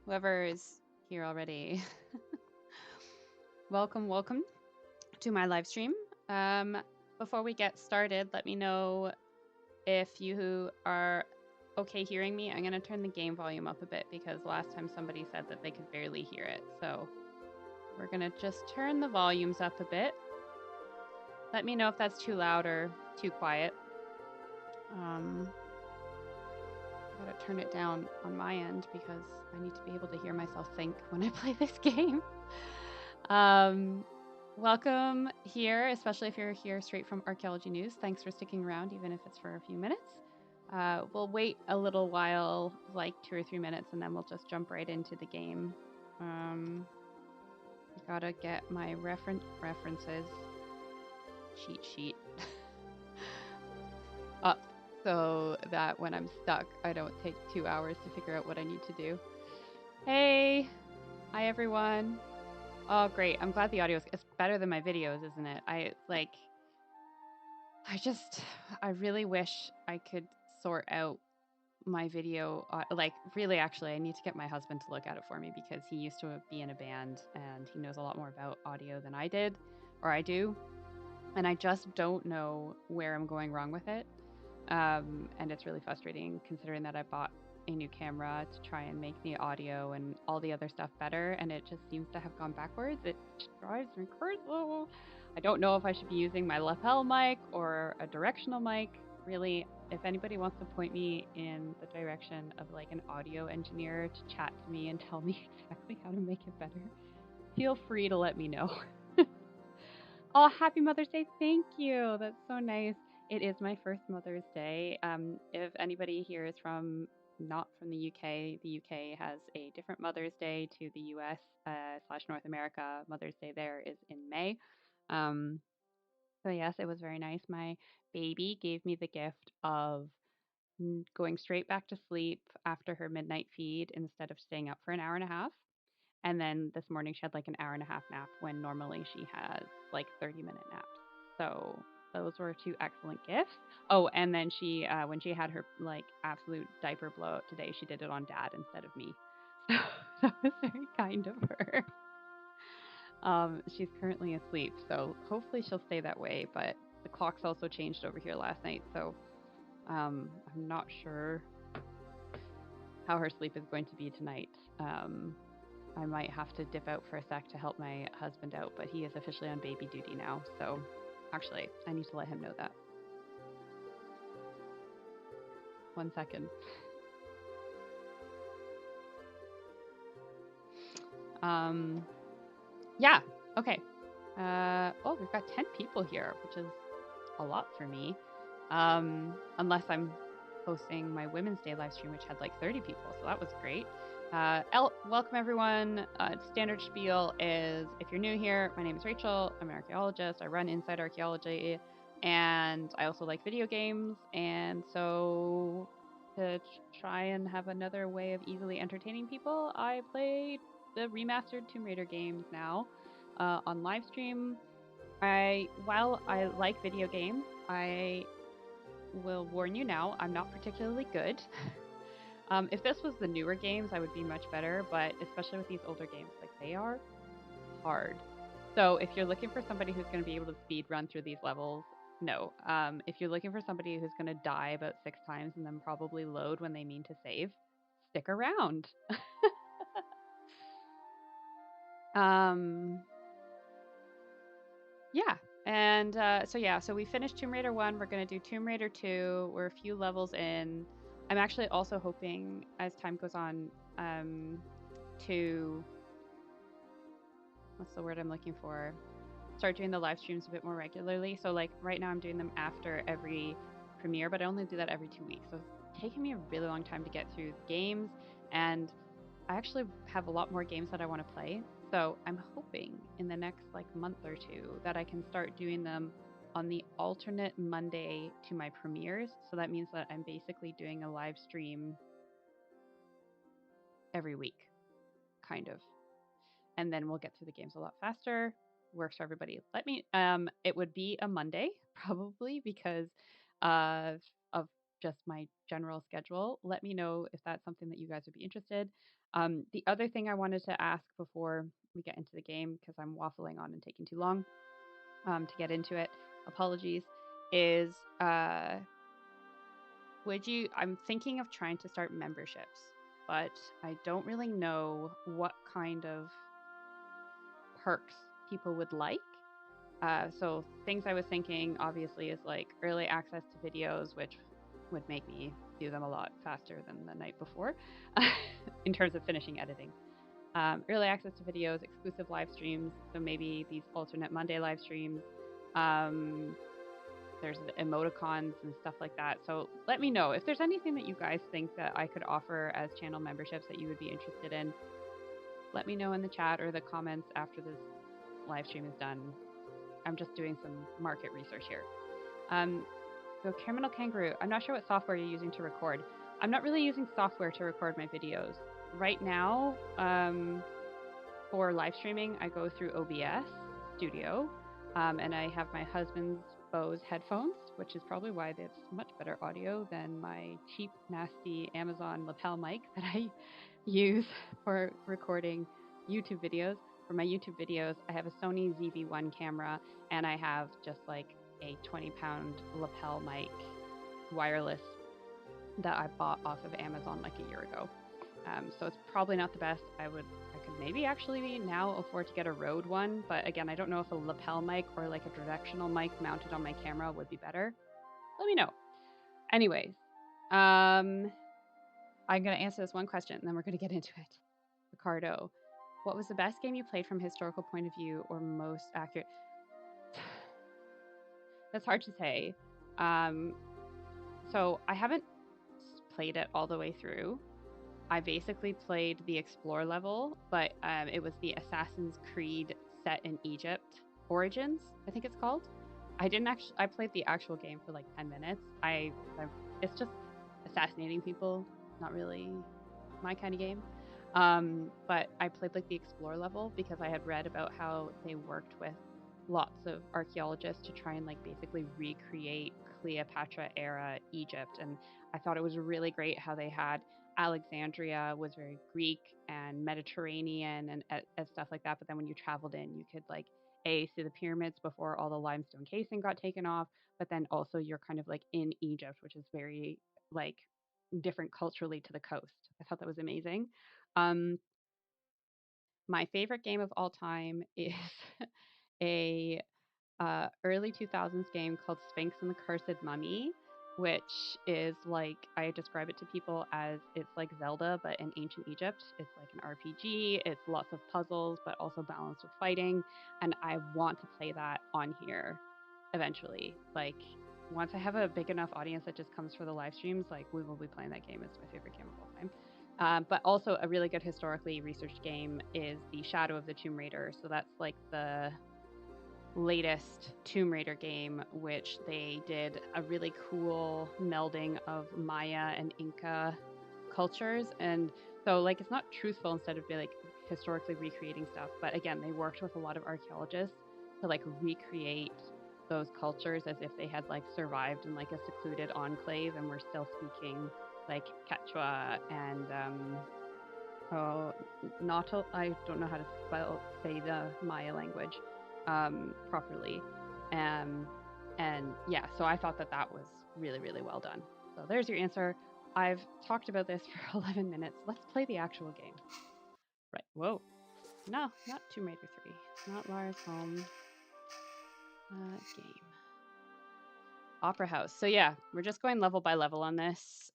whoever is here already. Welcome to my live stream. Um, Before we get started, let me know if you are okay hearing me. I'm going to turn the game volume up a bit because last time somebody said that they could barely hear it. So we're going to just turn the volumes up a bit. Let me know if that's too loud or too quiet. I gotta turn it down on my end because I need to be able to hear myself think when I play this game. Um, Welcome here, especially if you're here straight from Archaeology News. Thanks for sticking around, even if it's for a few minutes. We'll wait a little while, like 2 or 3 minutes, and then we'll just jump right into the game. I gotta get my references cheat sheet up so that when I'm stuck, I don't take 2 hours to figure out what I need to do. Hey, hi everyone. Oh, great. I'm glad the audio is it's better than my videos, isn't it? I really wish I could sort out my video. Really, actually, I need to get my husband to look at it for me because he used to be in a band and he knows a lot more about audio than I did, or I do. And I just don't know where I'm going wrong with it. And it's really frustrating considering that I bought a new camera to try and make the audio and all the other stuff better, and it just seems to have gone backwards. It drives me crazy. I don't know if I should be using my lapel mic or a directional mic. Really, if anybody wants to point me in the direction of like an audio engineer to chat to me and tell me exactly how to make it better, feel free to let me know. Oh, happy Mother's Day. Thank you. That's so nice. It is my first Mother's Day. If anybody here is not from the UK, the UK has a different Mother's Day to the US slash North America. Mother's Day there is in May. Um, so yes, it was very nice. My baby gave me the gift of going straight back to sleep after her midnight feed instead of staying up for an hour and a half. And then this morning she had like an hour and a half nap when normally she has like 30-minute naps. So those were two excellent gifts. Oh, and then she when she had her like absolute diaper blowout today, she did it on dad instead of me. So that was very kind of her. She's currently asleep, so hopefully she'll stay that way. But the clocks also changed over here last night, so I'm not sure how her sleep is going to be tonight. I might have to dip out for a sec to help my husband out, but he is officially on baby duty now. So actually, I need to let him know that. 1 second. Yeah. Okay. Oh, we've got 10 people here, which is a lot for me. Unless I'm hosting my Women's Day live stream, which had like 30 people. So that was great. Welcome everyone. Standard spiel is if you're new here, my name is Rachel. I'm an archaeologist. I run Inside Archaeology, and I also like video games. And so, to try and have another way of easily entertaining people, I play the remastered Tomb Raider games now on live stream. While I like video games, I will warn you now, I'm not particularly good. If this was the newer games, I would be much better, but especially with these older games, like they are hard. So if you're looking for somebody who's going to be able to speed run through these levels, no. If you're looking for somebody who's going to die about 6 times and then probably load when they mean to save, stick around. um, yeah. And so we finished Tomb Raider 1. We're going to do Tomb Raider 2. We're a few levels in. I'm actually also hoping, as time goes on, to what's the word I'm looking for? Start doing the live streams a bit more regularly. So like right now I'm doing them after every premiere, but I only do that every 2 weeks. So it's taking me a really long time to get through the games, and I actually have a lot more games that I want to play. So I'm hoping in the next like month or two that I can start doing them on the alternate Monday to my premieres. So that means that I'm basically doing a live stream every week, kind of. And then we'll get through the games a lot faster. Works for everybody. It would be a Monday probably because of just my general schedule. Let me know if that's something that you guys would be interested. The other thing I wanted to ask before we get into the game, because I'm waffling on and taking too long to get into it, apologies, is I'm thinking of trying to start memberships, but I don't really know what kind of perks people would like. So things I was thinking obviously is like early access to videos, which would make me do them a lot faster than the night before in terms of finishing editing. Early access to videos, exclusive live streams, so maybe these alternate Monday live streams. There's emoticons and stuff like that. So let me know if there's anything that you guys think that I could offer as channel memberships that you would be interested in. Let me know in the chat or the comments after this live stream is done. I'm just doing some market research here. So Criminal Kangaroo, I'm not sure what software you're using to record. I'm not really using software to record my videos. Right now, for live streaming, I go through OBS Studio, and I have my husband's Bose headphones, which is probably why it's much better audio than my cheap, nasty Amazon lapel mic that I use for recording YouTube videos. For my YouTube videos, I have a Sony ZV-1 camera, and I have just like a 20-pound lapel mic, wireless, that I bought off of Amazon like a year ago. So it's probably not the best. I could maybe actually now afford to get a Rode one, but again, I don't know if a lapel mic or like a directional mic mounted on my camera would be better. Let me know. Anyways, I'm going to answer this one question, and then we're going to get into it. Ricardo, what was the best game you played from a historical point of view or most accurate? That's hard to say. So I haven't played it all the way through. I basically played the Explore level, but it was the Assassin's Creed set in Egypt Origins, I think it's called. I played the actual game for like 10 minutes. It's just assassinating people, not really my kind of game. But I played like the Explore level because I had read about how they worked with lots of archaeologists to try and like basically recreate Cleopatra era Egypt. And I thought it was really great how they had Alexandria was very Greek and Mediterranean and stuff like that. But then when you traveled in, you could like see the pyramids before all the limestone casing got taken off. But then also you're kind of like in Egypt, which is very like different culturally to the coast. I thought that was amazing. Um, my favorite game of all time is a early 2000s game called Sphinx and the Cursed Mummy, which is like, I describe it to people as it's like Zelda, but in ancient Egypt. It's like an RPG, it's lots of puzzles, but also balanced with fighting. And I want to play that on here eventually. Like, once I have a big enough audience that just comes for the live streams, like, we will be playing that game. It's my favorite game of all time. But also a really good historically researched game is the Shadow of the Tomb Raider. So that's like the latest Tomb Raider game, which they did a really cool melding of Maya and Inca cultures. And so like it's not truthful instead of being like historically recreating stuff, but again, they worked with a lot of archaeologists to like recreate those cultures as if they had like survived in like a secluded enclave and were still speaking like Quechua and I don't know how to say the Maya language properly. And yeah, so I thought that was really, really well done. So there's your answer. I've talked about this for 11 minutes. Let's play the actual game. Right. Whoa. No, not Tomb Raider 3. Not Lara's home. Game. Opera House. So yeah, we're just going level by level on this.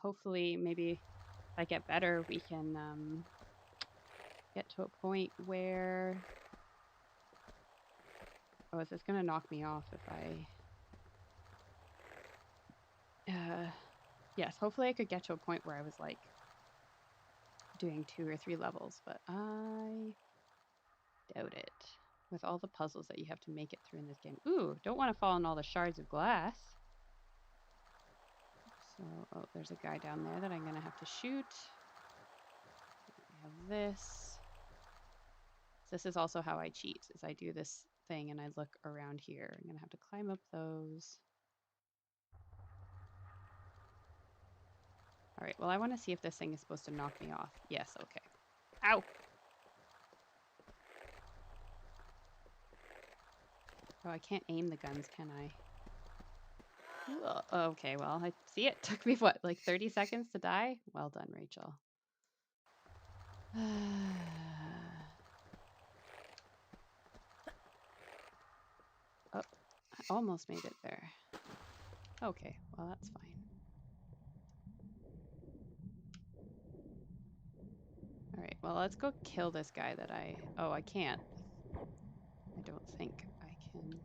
Hopefully, maybe if I get better, we can get to a point where... Oh, is this going to knock me off if I... yes, hopefully I could get to a point where I was like doing 2 or 3 levels, but I doubt it. With all the puzzles that you have to make it through in this game. Ooh, don't want to fall in all the shards of glass. So, oh, there's a guy down there that I'm going to have to shoot. I have this. This is also how I cheat, is I do this thing and I look around here. I'm going to have to climb up those. All right, well, I want to see if this thing is supposed to knock me off. Yes, okay. Ow! Oh, I can't aim the guns, can I? Okay, well, I see it took me, what, like 30 seconds to die? Well done, Rachel. Oh, I almost made it there. Okay, well, that's fine. All right, well, let's go kill this guy that oh, I can't. I don't think I can.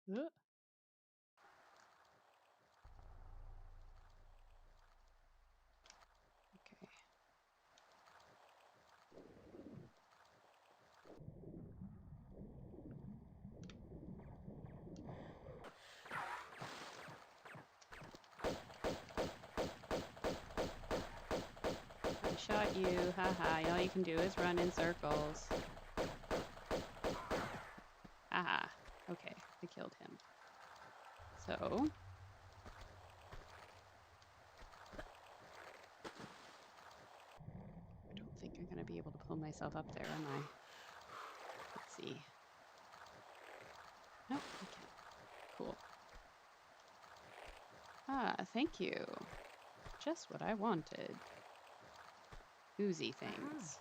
Okay. I shot you. Haha. All you can do is run in circles. Haha. Okay, I killed him. So. I don't think I'm going to be able to pull myself up there, am I? Let's see. Nope, I can't. Cool. Ah, thank you. Just what I wanted. Oozy things.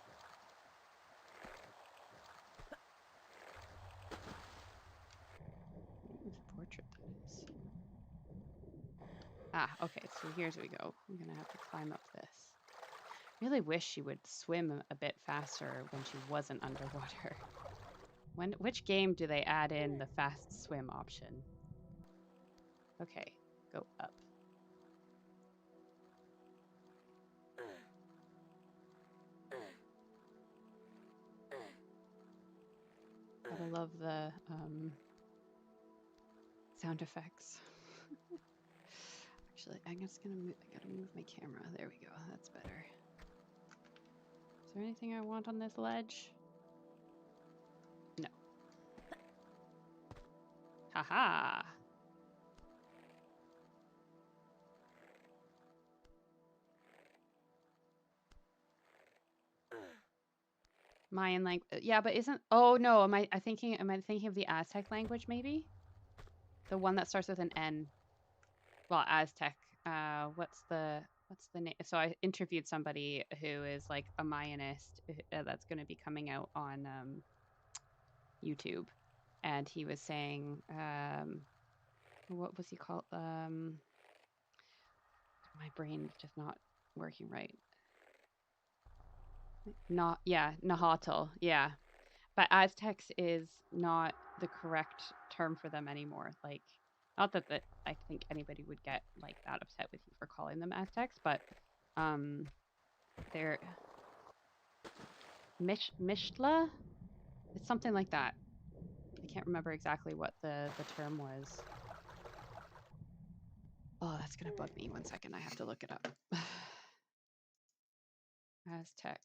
Whose portrait that is. Ah, okay, so here's we go. I'm gonna have to climb up this. Really wish she would swim a bit faster when she wasn't underwater. Which game do they add in the fast swim option? Okay, go up. Gotta love the sound effects. Actually, I'm just gonna move. I gotta move my camera. There we go. That's better. Is there anything I want on this ledge? No. Haha. Mayan language. Yeah, but isn't? Oh no. Am I thinking? Am I thinking of the Aztec language? Maybe the one that starts with an N. Well, Aztec. What's the name? So I interviewed somebody who is like a Mayanist that's going to be coming out on YouTube, and he was saying, what was he called? My brain's just not working right. Nahuatl. Yeah, but Aztecs is not the correct term for them anymore. Like, not that I think anybody would get like that upset with you for calling them Aztecs, but they're Mishtla. It's something like that. I can't remember exactly what the term was. Oh, that's gonna bug me. 1 second, I have to look it up. Aztec.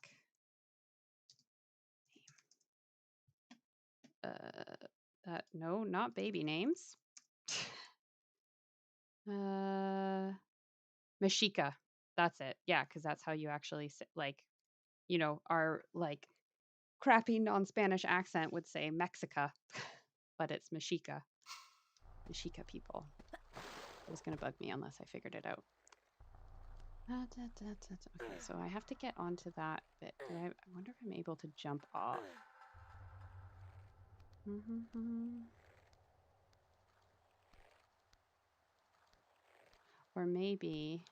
No, not baby names. Mexica. That's it. Yeah, because that's how you actually say, like, our like crappy non-Spanish accent would say Mexica, but it's Mexica. Mexica people. It was gonna bug me unless I figured it out. Okay, so I have to get onto that bit. I wonder if I'm able to jump off. Or maybe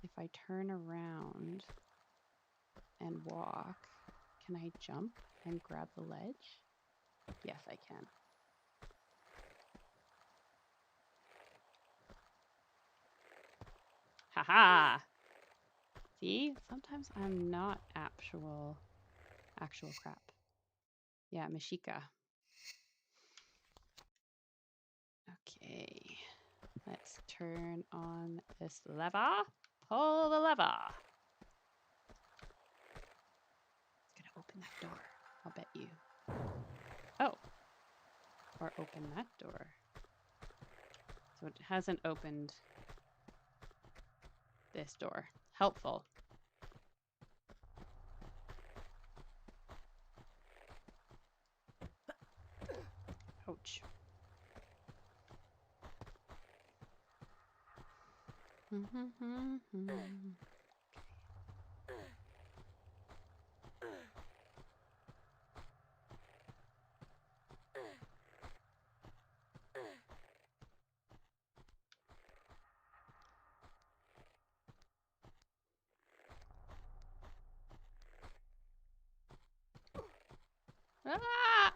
if I turn around and walk, can I jump and grab the ledge? Yes, I can. Haha! See, sometimes I'm not actual crap. Yeah, Mexica. Okay, let's turn on this lever. Pull the lever. It's gonna open that door, I'll bet you. Oh. Or open that door. So it hasn't opened this door. Helpful. Ouch. Ah!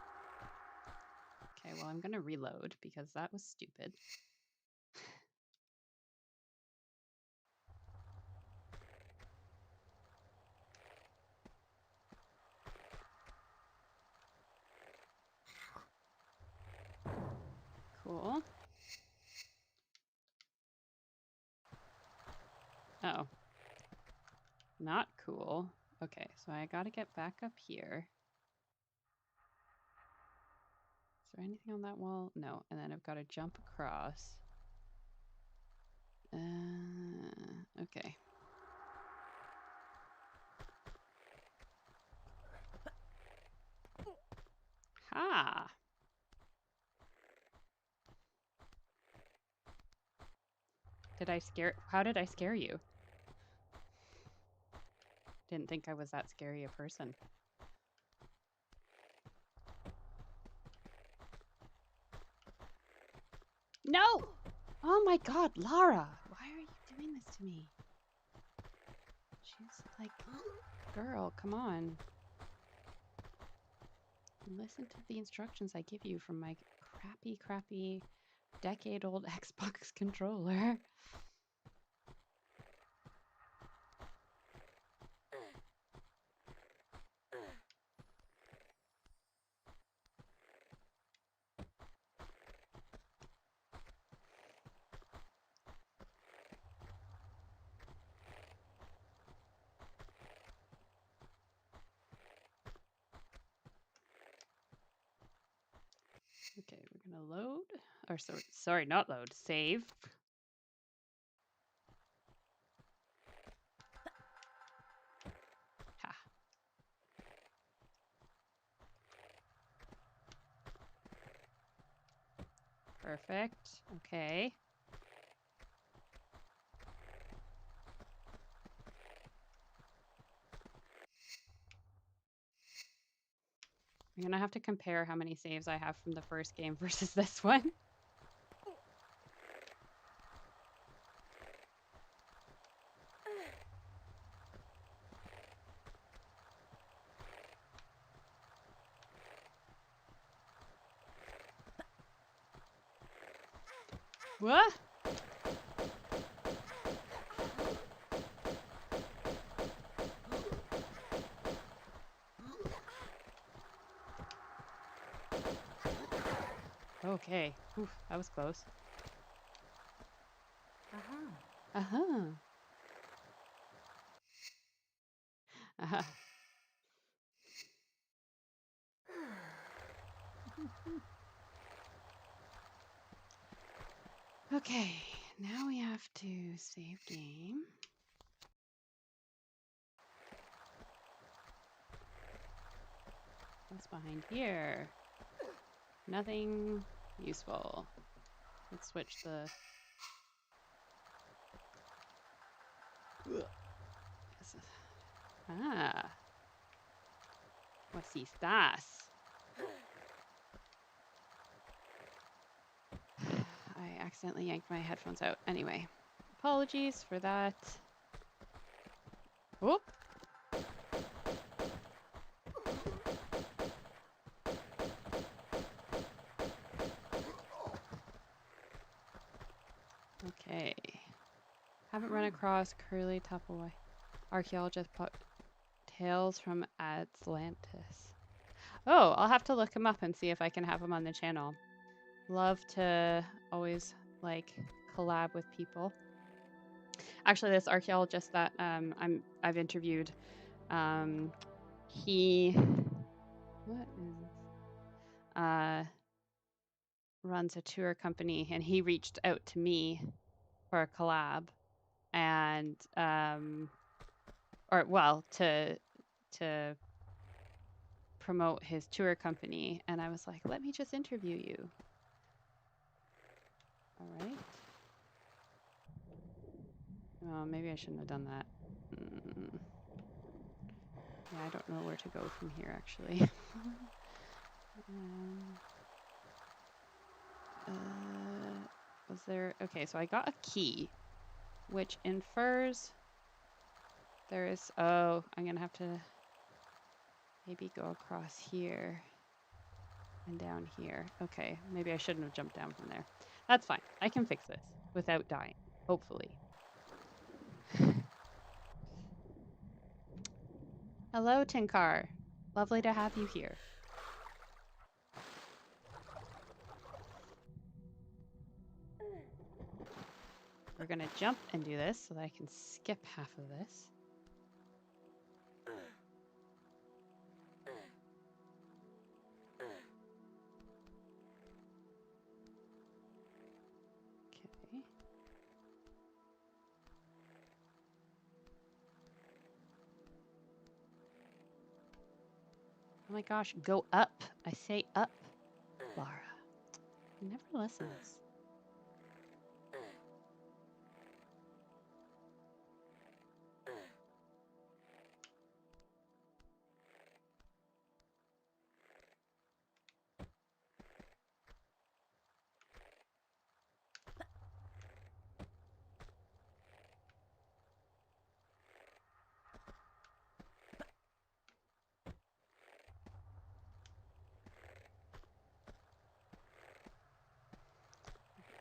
Okay, well, I'm going to reload because that was stupid. Cool. Oh. Not cool. Okay, so I got to get back up here. Is there anything on that wall? No. And then I've got to jump across. Okay. Ha! How did I scare you? Didn't think I was that scary a person. No! Oh my god, Lara! Why are you doing this to me? She's like, girl, come on. Listen to the instructions I give you from my crappy, decade-old Xbox controller. Okay, we're gonna load. Or sorry, not load. Save. Ha. Perfect. Okay. I'm gonna have to compare how many saves I have from the first game versus this one. What? Okay. Oof, that was close. Uh-huh. Uh-huh. Uh-huh. Okay, now we have to save game. What's behind here? Nothing useful. Let's switch the... Ah. What's this? I accidentally yanked my headphones out. Anyway, apologies for that. Whoop. Okay. Haven't run across Curly Tupperware. Archaeologist Tales from Atlantis. Oh, I'll have to look him up and see if I can have him on the channel. Love to always like collab with people. Actually, this archaeologist that I've interviewed, he what is runs a tour company, and he reached out to me for a collab, and to promote his tour company, and I was like, let me just interview you. All right. Oh, maybe I shouldn't have done that. Yeah, I don't know where to go from here, actually. Was there... Okay, so I got a key, which infers there is... Oh, I'm going to have to maybe go across here and down here. Okay, maybe I shouldn't have jumped down from there. That's fine. I can fix this without dying, hopefully. Hello, Tinkar. Lovely to have you here. We're going to jump and do this so that I can skip half of this. Okay. Oh my gosh, go up. I say up, Lara. He never listens.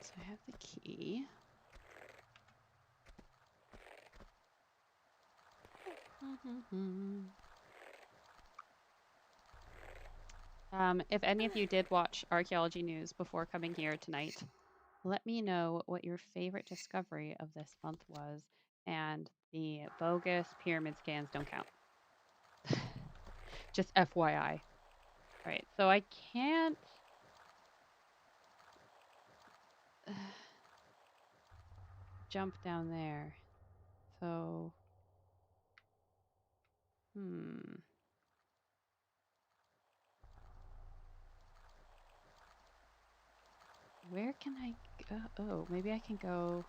So I have the key. If any of you did watch Archaeology News before coming here tonight, let me know what your favorite discovery of this month was, and the bogus pyramid scans don't count. Just FYI. All right, so I can't... jump down there. So... Where can I go? Oh, maybe I can go...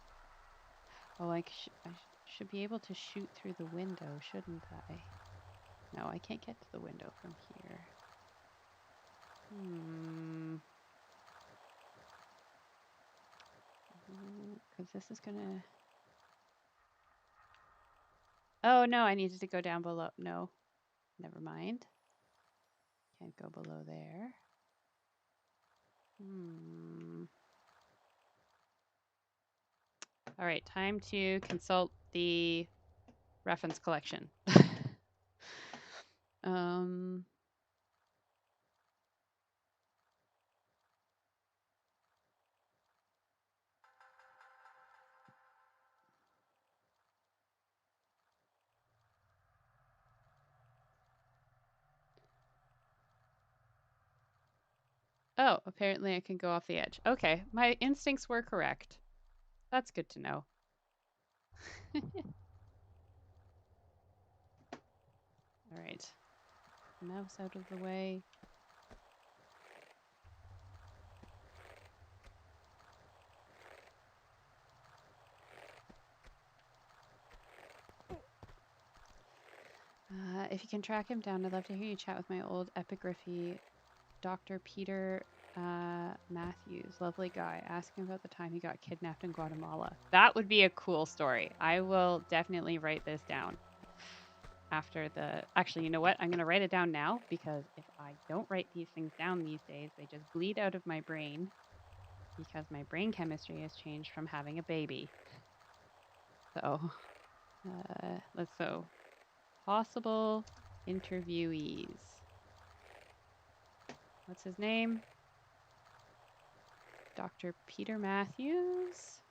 Oh, I should be able to shoot through the window, shouldn't I? No, I can't get to the window from here. Because this is gonna... Oh, no, I needed to go down below. No, never mind. Can't go below there. All right, time to consult the reference collection. Oh, apparently I can go off the edge. Okay, my instincts were correct. That's good to know. All right. Mouse out of the way. If you can track him down, I'd love to hear you chat with my old epigraphy, Dr. Peter Matthews. Lovely guy. Ask him about the time he got kidnapped in Guatemala. That would be a cool story. I will definitely write this down. After the... Actually, you know what? I'm going to write it down now, because if I don't write these things down these days, they just bleed out of my brain, because my brain chemistry has changed from having a baby. So, possible interviewees. What's his name? Dr. Peter Matthews.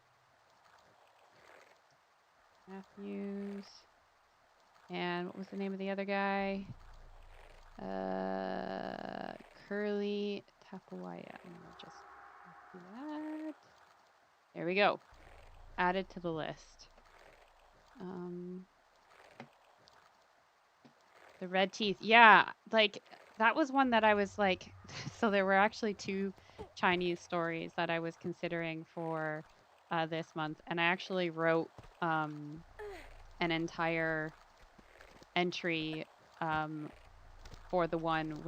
And what was the name of the other guy? Curly Tapawaya. I'm gonna just do that. There we go. Added to the list. The red teeth. Yeah, like that was one that I was like so there were actually two Chinese stories that I was considering for this month, and I actually wrote an entire entry for the one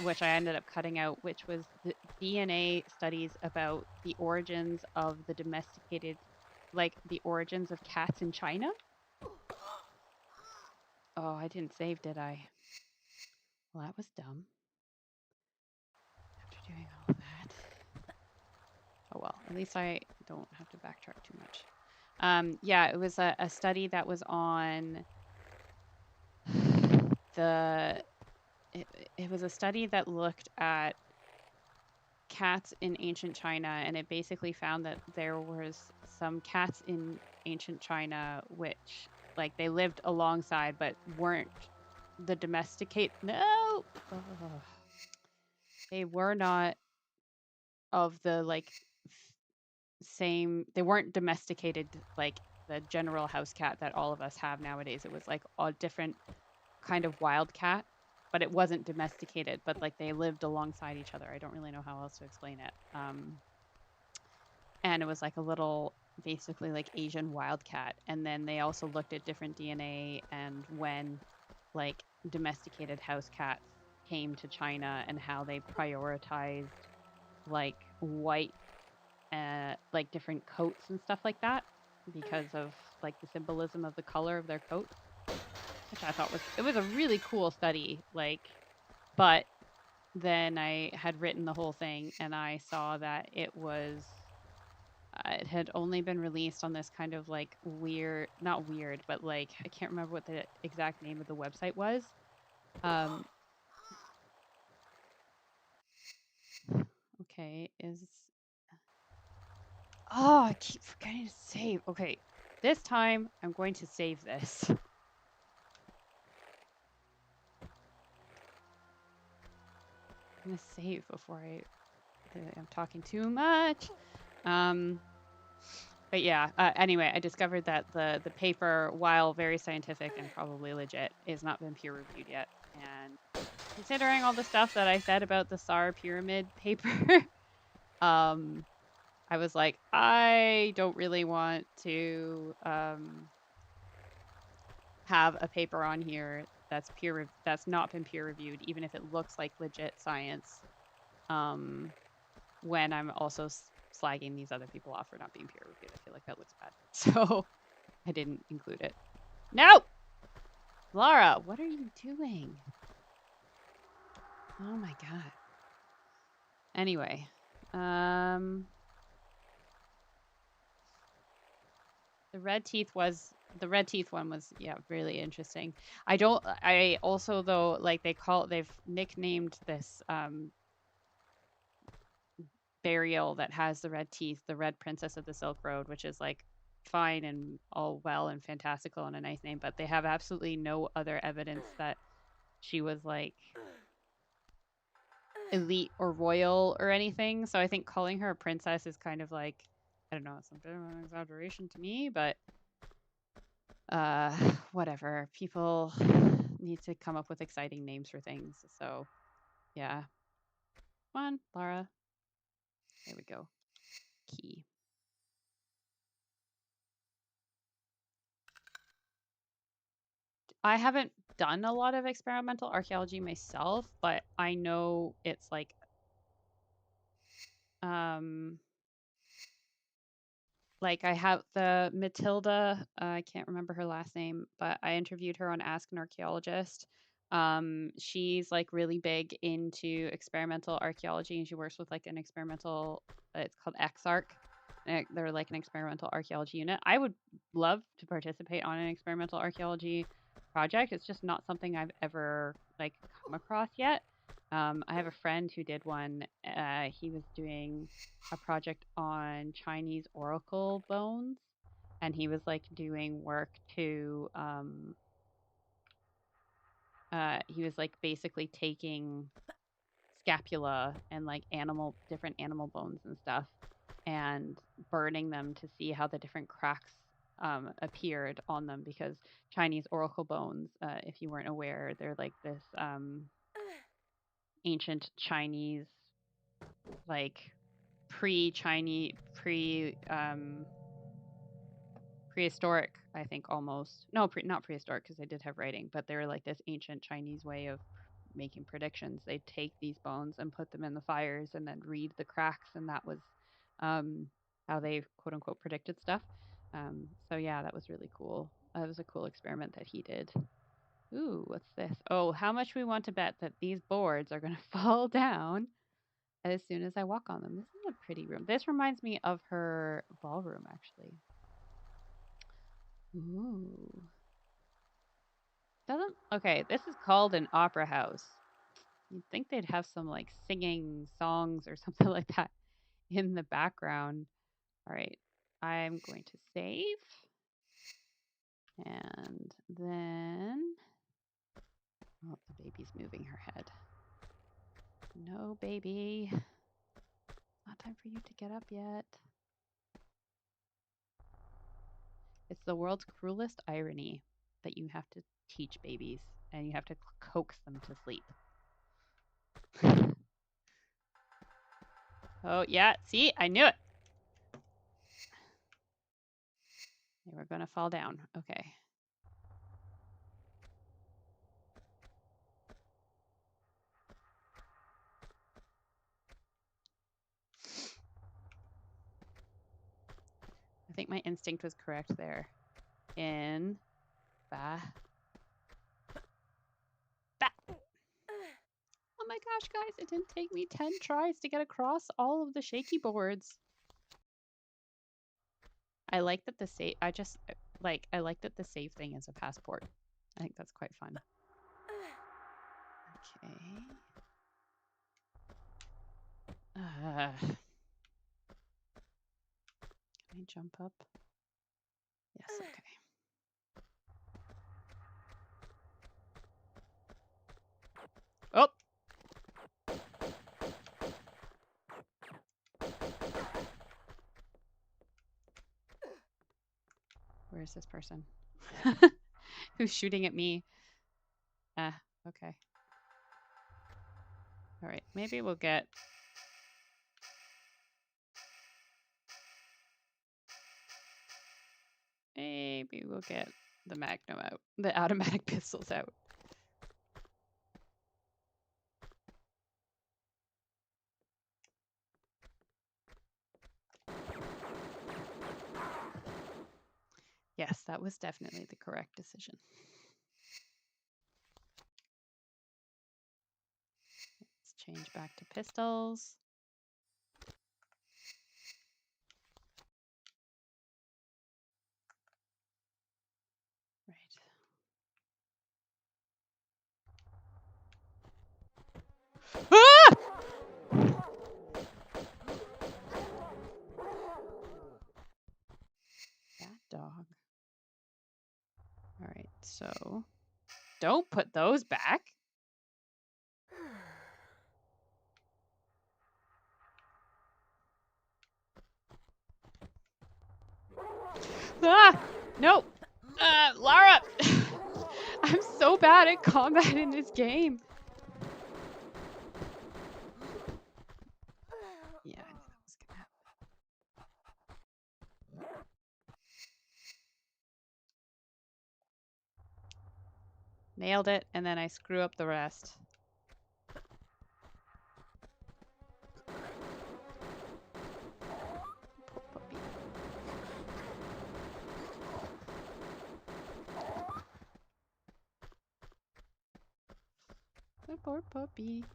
which I ended up cutting out, which was the DNA studies about the origins of the domesticated, like the origins of cats in China. Oh, I didn't save, did I? Well, that was dumb. After doing all of that. Oh well, at least I don't have to backtrack too much. Yeah, it was a study that was on the. It was a study that looked at cats in ancient China, and it basically found that there was some cats in ancient China which, like, they lived alongside but weren't the domesticate. No, Ugh. They were not of the like same. They weren't domesticated like the general house cat that all of us have nowadays. It was like a different kind of wild cat, but it wasn't domesticated. But like they lived alongside each other. I don't really know how else to explain it. And it was like a little, basically like Asian wildcat. And then they also looked at different DNA and when like domesticated house cats came to China and how they prioritized like white, like different coats and stuff like that because of like the symbolism of the color of their coats, which I thought was a really cool study. Like, but then I had written the whole thing and I saw that it had only been released on this kind of like weird, not weird, but like I can't remember what the exact name of the website was. Okay, oh, I keep forgetting to save. Okay, this time I'm going to save this. I'm gonna save before I'm talking too much. But yeah, anyway, I discovered that the paper, while very scientific and probably legit, has not been peer reviewed yet. And considering all the stuff that I said about the SAR pyramid paper, I was like, I don't really want to have a paper on here that's that's not been peer reviewed, even if it looks like legit science. When I'm also slagging these other people off for not being peer reviewed, I feel like that looks bad. So I didn't include it. No, Laura, what are you doing? Oh my god. Anyway, the red teeth one was, yeah, really interesting. I also, though, like they've nicknamed this burial that has the red teeth the Red Princess of the Silk Road, which is like fine and all well and fantastical and a nice name, but they have absolutely no other evidence that she was like elite or royal or anything. So I think calling her a princess is kind of like, I don't know, it's a bit of an exaggeration to me, but whatever. People need to come up with exciting names for things. So yeah. Come on, Laura. There we go. Key. I haven't done a lot of experimental archaeology myself, but I know it's like I have the Matilda, I can't remember her last name, but I interviewed her on Ask an Archaeologist. She's like really big into experimental archaeology and she works with like an experimental, it's called XARC. They're like an experimental archaeology unit. I would love to participate on an experimental archaeology project. It's just not something I've ever like come across yet. I have a friend who did one. He was doing a project on Chinese oracle bones, and he was like doing work to. He was like basically taking scapula and like different animal bones and stuff, and burning them to see how the different cracks appeared on them, because Chinese oracle bones, if you weren't aware, they're like this ancient Chinese, like pre-Chinese, prehistoric, I think almost. No, not prehistoric because they did have writing, but they were like this ancient Chinese way of making predictions. They'd take these bones and put them in the fires and then read the cracks, and that was how they quote unquote predicted stuff. So yeah, that was really cool. That was a cool experiment that he did. Ooh, what's this? Oh, how much we want to bet that these boards are going to fall down as soon as I walk on them. This is a pretty room. This reminds me of her ballroom, actually. Ooh. Okay, this is called an opera house. You'd think they'd have some like singing songs or something like that in the background. All right, I'm going to save. And then, oh, the baby's moving her head. No, baby. Not time for you to get up yet. It's the world's cruelest irony that you have to teach babies and you have to coax them to sleep. Oh, yeah. See, I knew it. They were going to fall down. Okay. I think my instinct was correct there. In, ba, ba. Oh my gosh, guys, it didn't take me 10 tries to get across all of the shaky boards. I like that the save, I like that the save thing is a passport. I think that's quite fun. Okay. Can I jump up? Yes, okay. Oh! Where is this person? Who's shooting at me? Okay. All right, maybe we'll get... Maybe we'll get the Magnum out. The automatic pistols out. Yes, that was definitely the correct decision. Let's change back to pistols. Right. Ah! That dog. All right, so don't put those back. Ah! Nope. Lara! I'm so bad at combat in this game. Yeah, I knew that was gonna happen. Nailed it, and then I screw up the rest. Poor puppy. The poor puppy.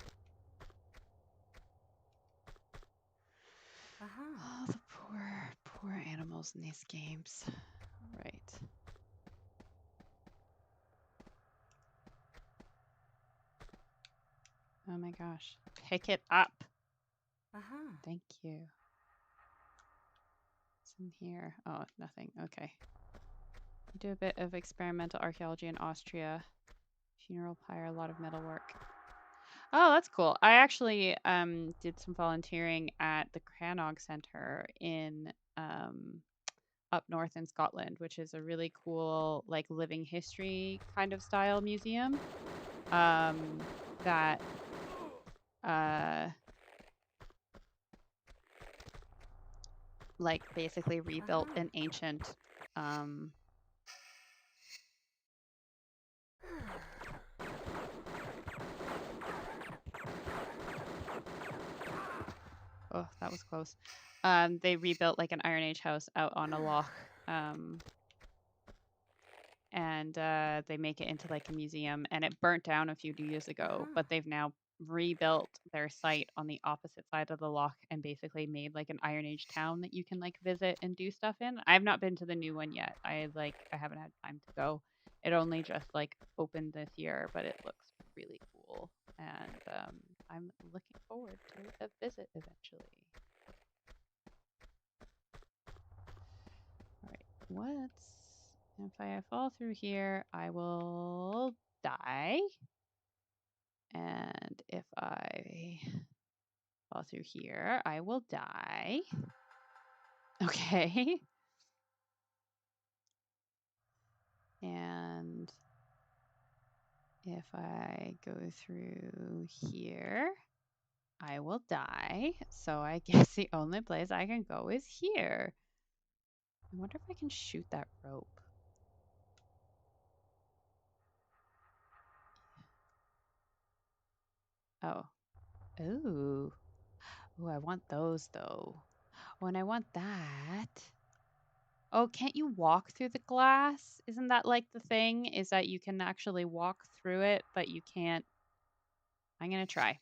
Oh, the poor animals in these games. Right. Oh my gosh. Pick it up. Thank you. What's in here? Oh, nothing. Okay. I do a bit of experimental archaeology in Austria. Funeral pyre, a lot of metalwork. Oh, that's cool. I actually did some volunteering at the Crannog Center in up north in Scotland, which is a really cool like living history kind of style museum that uh like basically rebuilt an ancient oh, that was close. They rebuilt like an Iron Age house out on a loch. And they make it into like a museum, and it burnt down a few years ago, but they've now rebuilt their site on the opposite side of the loch and basically made like an Iron Age town that you can like visit and do stuff in. I've not been to the new one yet. I haven't had time to go. It only just like opened this year, but it looks really cool, and I'm looking forward to a visit eventually. All right, what's if I fall through here, I will die. And if I fall through here, I will die. Okay. And if I go through here, I will die. So I guess the only place I can go is here. I wonder if I can shoot that rope. Oh. Ooh. Ooh, I want those though. Oh, and I want that. Oh, can't you walk through the glass? Isn't that like the thing? Is that you can actually walk through it, but you can't. I'm going to try.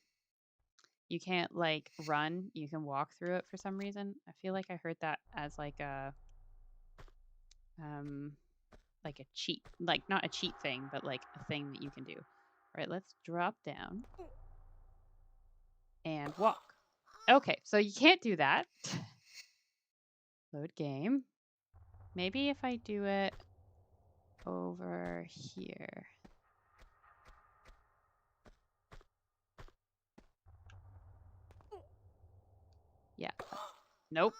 You can't like run, you can walk through it for some reason. I feel like I heard that as like a cheat, like not a cheat thing, but like a thing that you can do. All right, let's drop down and walk. Okay, so you can't do that. Load game. Maybe if I do it over here. Yeah. Nope.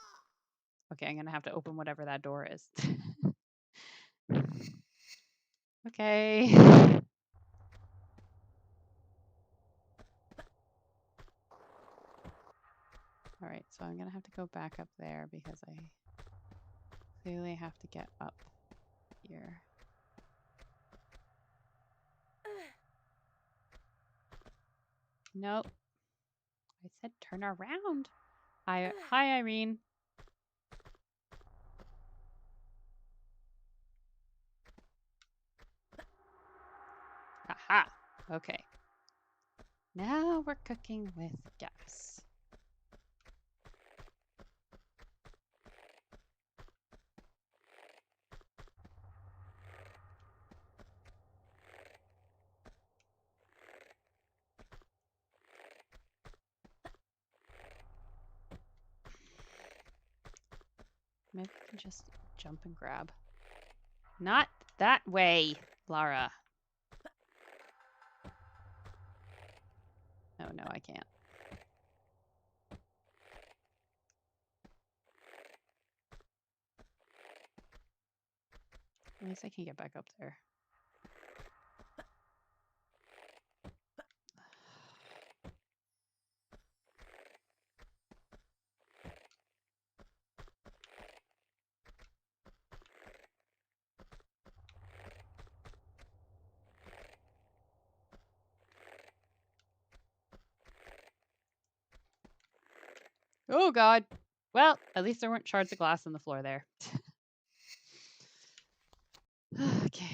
Okay, I'm gonna have to open whatever that door is. Okay. All right, so I'm gonna have to go back up there because I clearly have to get up here. Nope. I said turn around. Hi, Irene. Aha. Okay. Now we're cooking with gas. Maybe I can just jump and grab. Not that way, Lara. Oh, no, I can't. At least I can get back up there. Oh, God. Well, at least there weren't shards of glass on the floor there. Okay.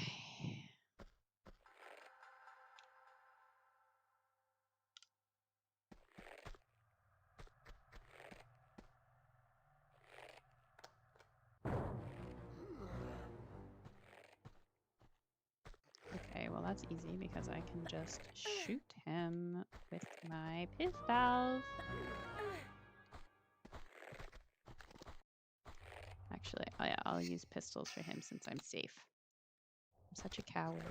Okay, well that's easy because I can just shoot him with my pistols. Actually, oh yeah, I'll use pistols for him since I'm safe. I'm such a coward.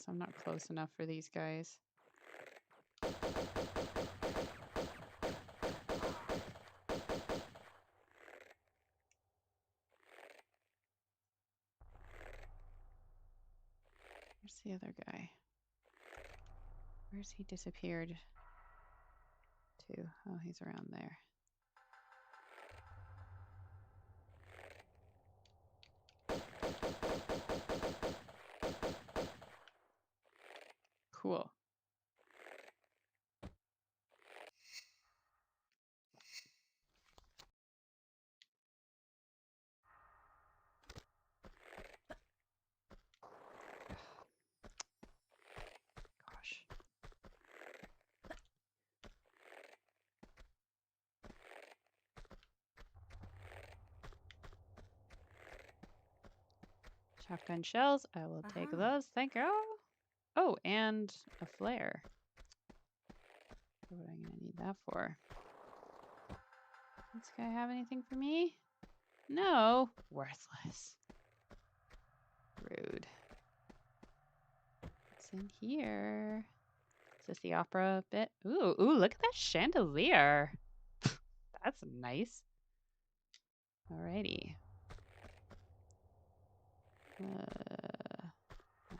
I'm not close enough for these guys. Where's the other guy? Where's he disappeared to? Oh, he's around there. Cool. Gosh. Shotgun shells. I will take those. Thank you. Oh, and a flare. What am I going to need that for? Does this guy have anything for me? No. Worthless. Rude. What's in here? Is this the opera bit? Ooh, look at that chandelier. That's nice. Alrighty. I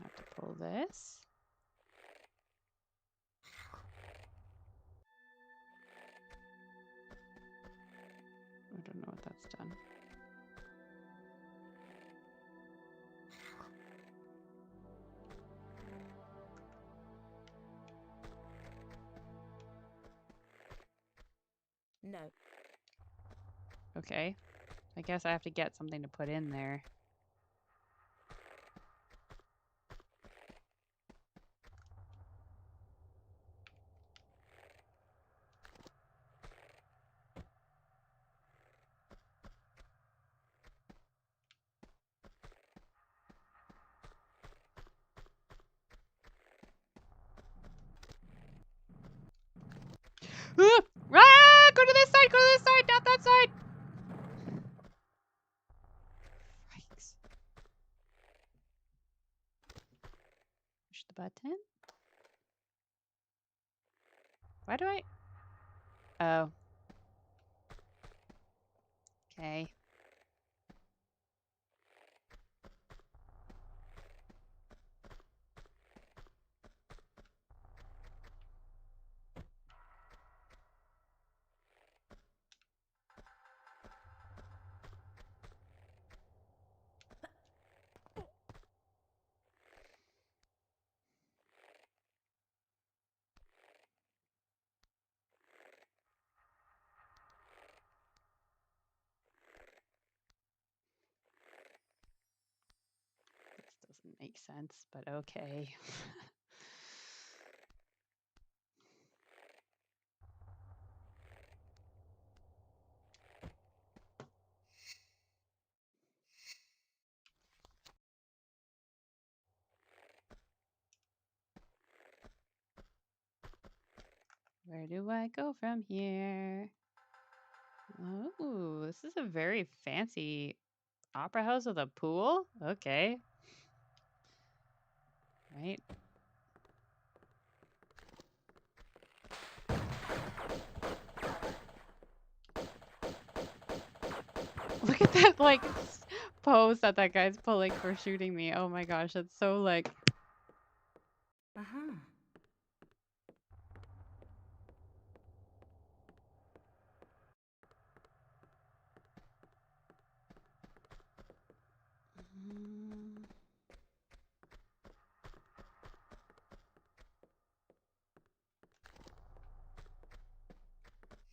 have to pull this. I don't know what that's done. No. Okay. I guess I have to get something to put in there. Ah! Go to this side! Go to this side! Not that side! Yikes. Push the button. Why do I... Oh. Okay. This doesn't make sense, but okay. Where do I go from here? Oh, this is a very fancy opera house with a pool? Okay. Right. Look at that, like, pose that guy's pulling for shooting me. Oh my gosh, it's so, like...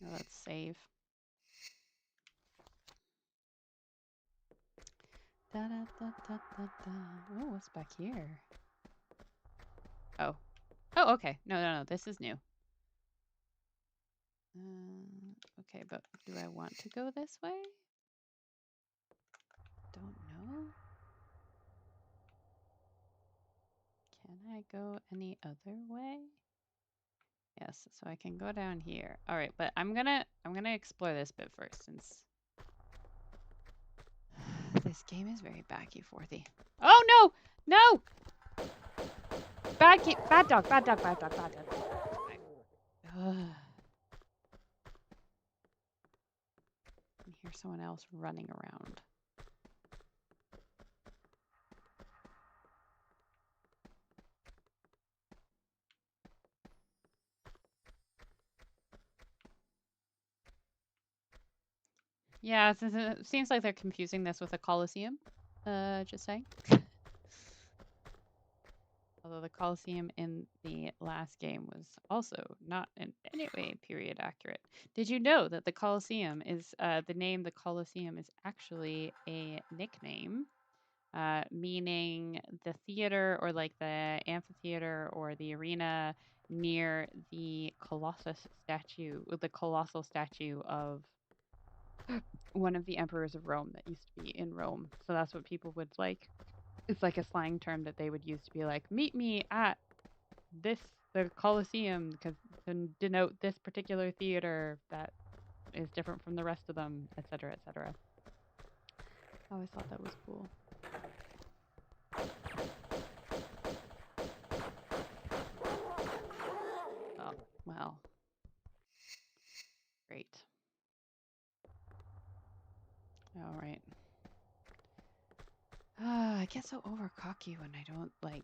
Oh, let's save. Da, da, da, da, da, da. Oh, what's back here? Oh. Oh, okay. No. This is new. Okay, but do I want to go this way? Don't know. Can I go any other way? Yes, so I can go down here. All right, but I'm gonna explore this bit first since this game is very backy forthy. Oh no! No! bad dog, bad dog, bad dog, bad dog. Ugh. I hear someone else running around. Yeah, it seems like they're confusing this with a Colosseum. Just saying. Although the Colosseum in the last game was also not in any way period accurate. Did you know that the Colosseum is the name the Colosseum is actually a nickname, meaning the theater or like the amphitheater or the arena near the the colossal statue of one of the emperors of Rome that used to be in Rome. So that's what people would like. It's like a slang term that they would use to be like, meet me at the Colosseum, because to denote this particular theater that is different from the rest of them, etc., etc. I always thought that was cool. Oh, well. Great. All right. I get so over cocky when I don't like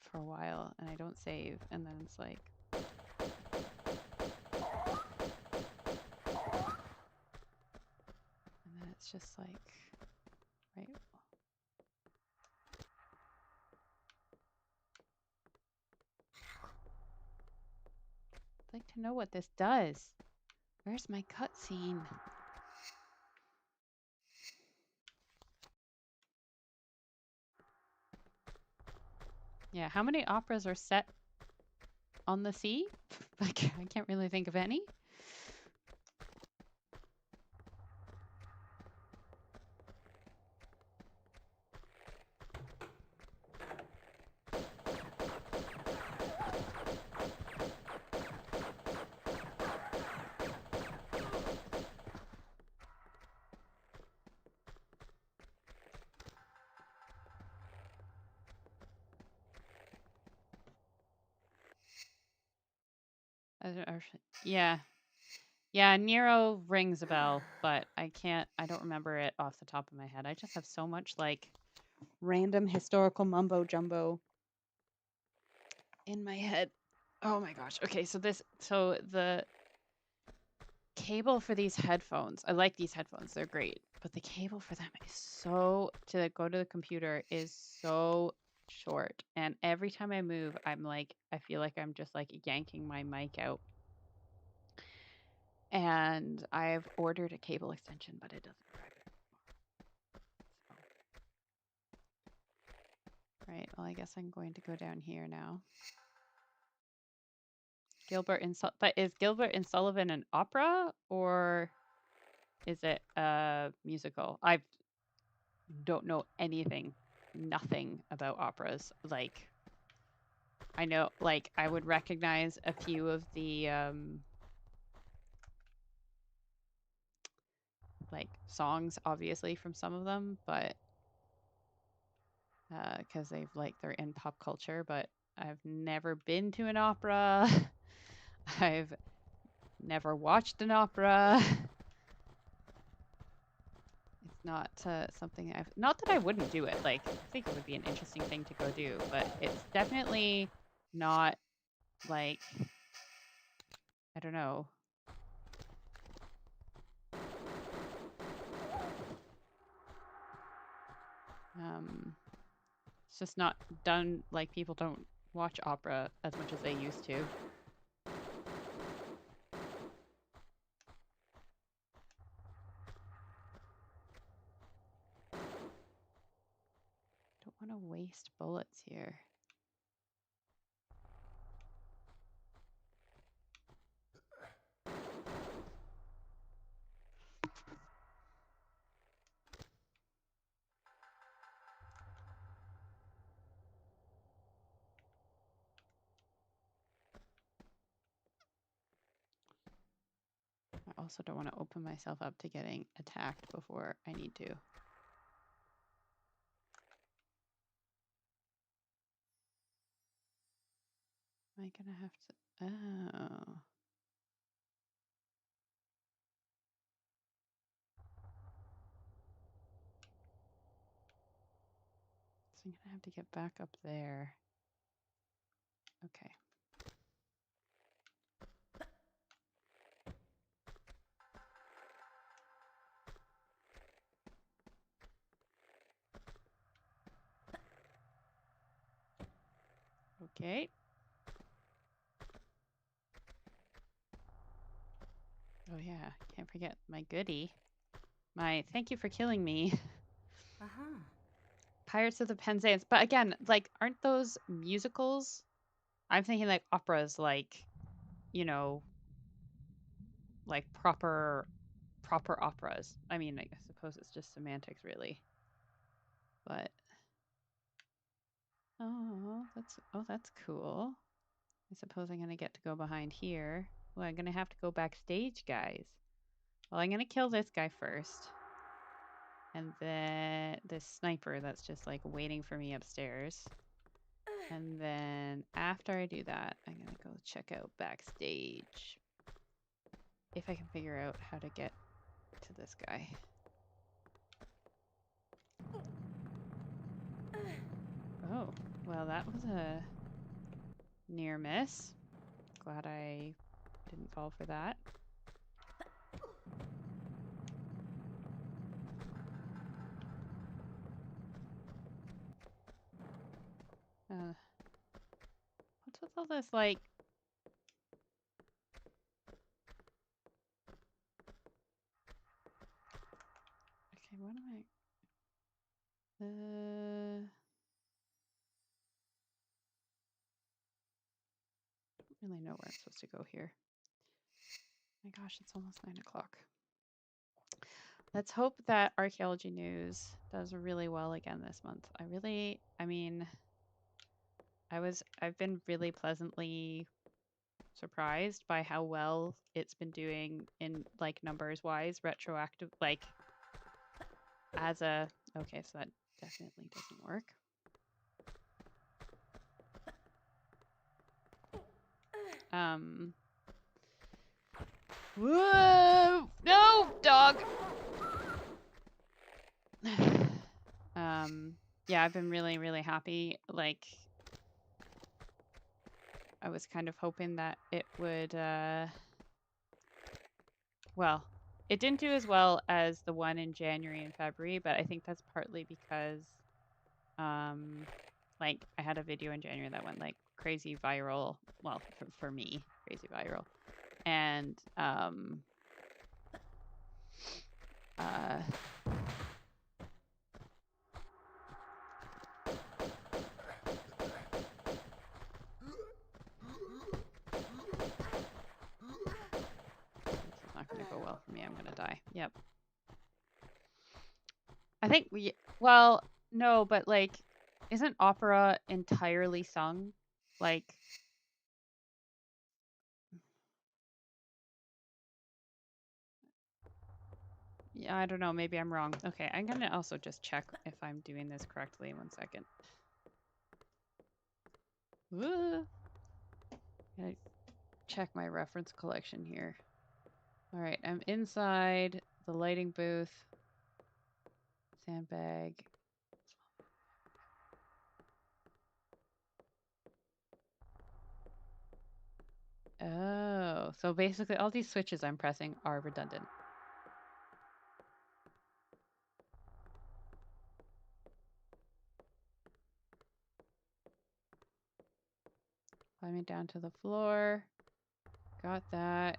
for a while and I don't save, and then it's like and then it's just like right. I'd like to know what this does. Where's my cutscene? Yeah, how many operas are set on the sea? I can't really think of any. Yeah. Yeah, Nero rings a bell, but I don't remember it off the top of my head. I just have so much like random historical mumbo jumbo in my head. Oh my gosh. Okay, so the cable for these headphones, I like these headphones, they're great, but the cable for them is to go to the computer is so short. And every time I move, I feel like I'm just like yanking my mic out. And I've ordered a cable extension, but it doesn't drive it. So. Right, well, I guess I'm going to go down here now. But is Gilbert and Sullivan an opera or is it a musical? I don't know nothing about operas. Like, I know, like, I would recognize a few of the like songs, obviously, from some of them, but because they're in pop culture. But I've never been to an opera. I've never watched an opera. It's not something not that I wouldn't do it. Like, I think it would be an interesting thing to go do, but it's definitely not like, I don't know. It's just not done, like, people don't watch opera as much as they used to. Don't want to waste bullets here. I also don't want to open myself up to getting attacked before I need to. Am I gonna have to? Oh. So I'm gonna have to get back up there. Okay. Okay. Oh yeah, can't forget my goodie. My thank you for killing me. Uh-huh. Pirates of the Penzance. But again, like, aren't those musicals? I'm thinking like operas, like, you know, like proper operas. I mean, I suppose it's just semantics really. But oh, that's cool. I suppose I'm gonna get to go behind here. Well, I'm gonna have to go backstage, guys. Well, I'm gonna kill this guy first. And then this sniper that's just like waiting for me upstairs. And then after I do that, I'm gonna go check out backstage. If I can figure out how to get to this guy. Oh, well, that was a near miss. Glad I didn't fall for that. What's with all this, like... Okay, what am I... I don't really know where I'm supposed to go here. My gosh, it's almost 9 o'clock. Let's hope that Archaeology News does really well again this month. I mean, I've been really pleasantly surprised by how well it's been doing in like numbers wise, retroactive, like as a, okay, so that definitely doesn't work. Whoa, no, dog. Yeah, I've been really, really happy. Like, I was kind of hoping that it would, well, it didn't do as well as the one in January and February, but I think that's partly because, like, I had a video in January that went like crazy viral. Well, for me, crazy viral. And, this is not going to go well for me. I'm going to die. Yep. I think well, no, but like, isn't opera entirely sung? Like, yeah, I don't know. Maybe I'm wrong. Okay, I'm going to also just check if I'm doing this correctly. 1 second. Gotta check my reference collection here. All right, I'm inside the lighting booth. Sandbag. Oh, so basically all these switches I'm pressing are redundant. Climbing down to the floor. Got that.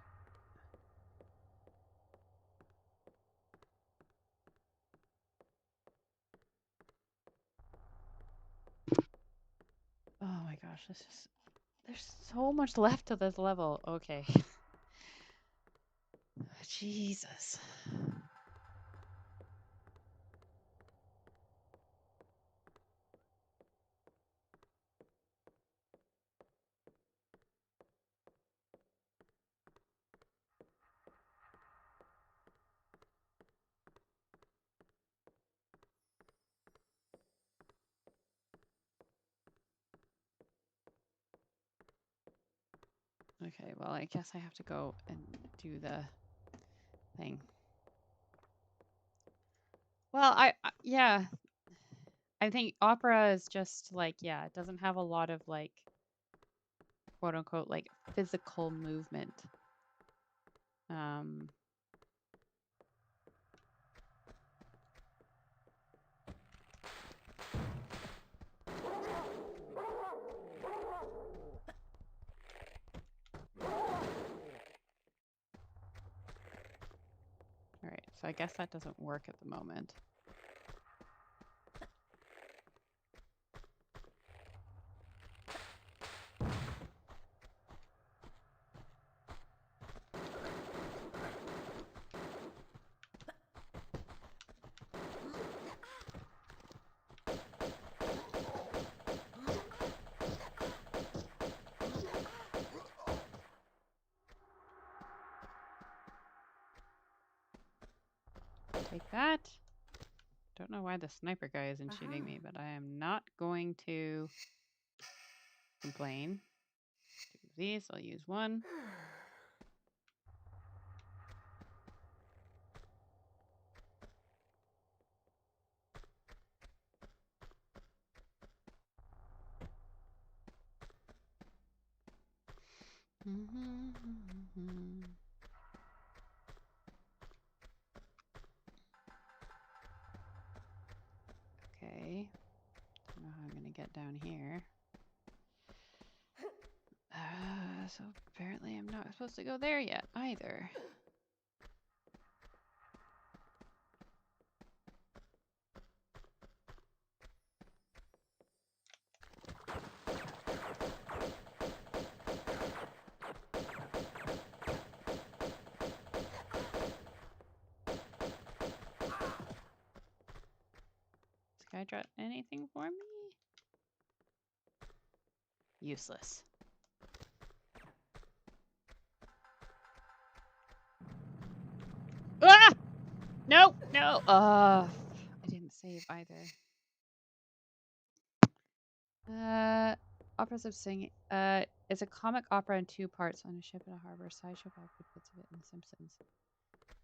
Oh my gosh, there's so much left to this level. Okay. Jesus. Okay, well, I guess I have to go and do the thing. Well, yeah, I think opera is just like, yeah, it doesn't have a lot of like, quote unquote, like physical movement. Um, all right, so I guess that doesn't work at the moment. Take that. Don't know why the sniper guy isn't shooting me, but I am not going to complain. Two of these, I'll use one. Okay. Don't know how I'm going to get down here. So apparently I'm not supposed to go there yet either. This guy drop anything for me? Useless. Ah! No, no. I didn't save either. Operas of singing. It's a comic opera in 2 parts on a ship in a harbor. Sideshow Bob put bits of it in The Simpsons.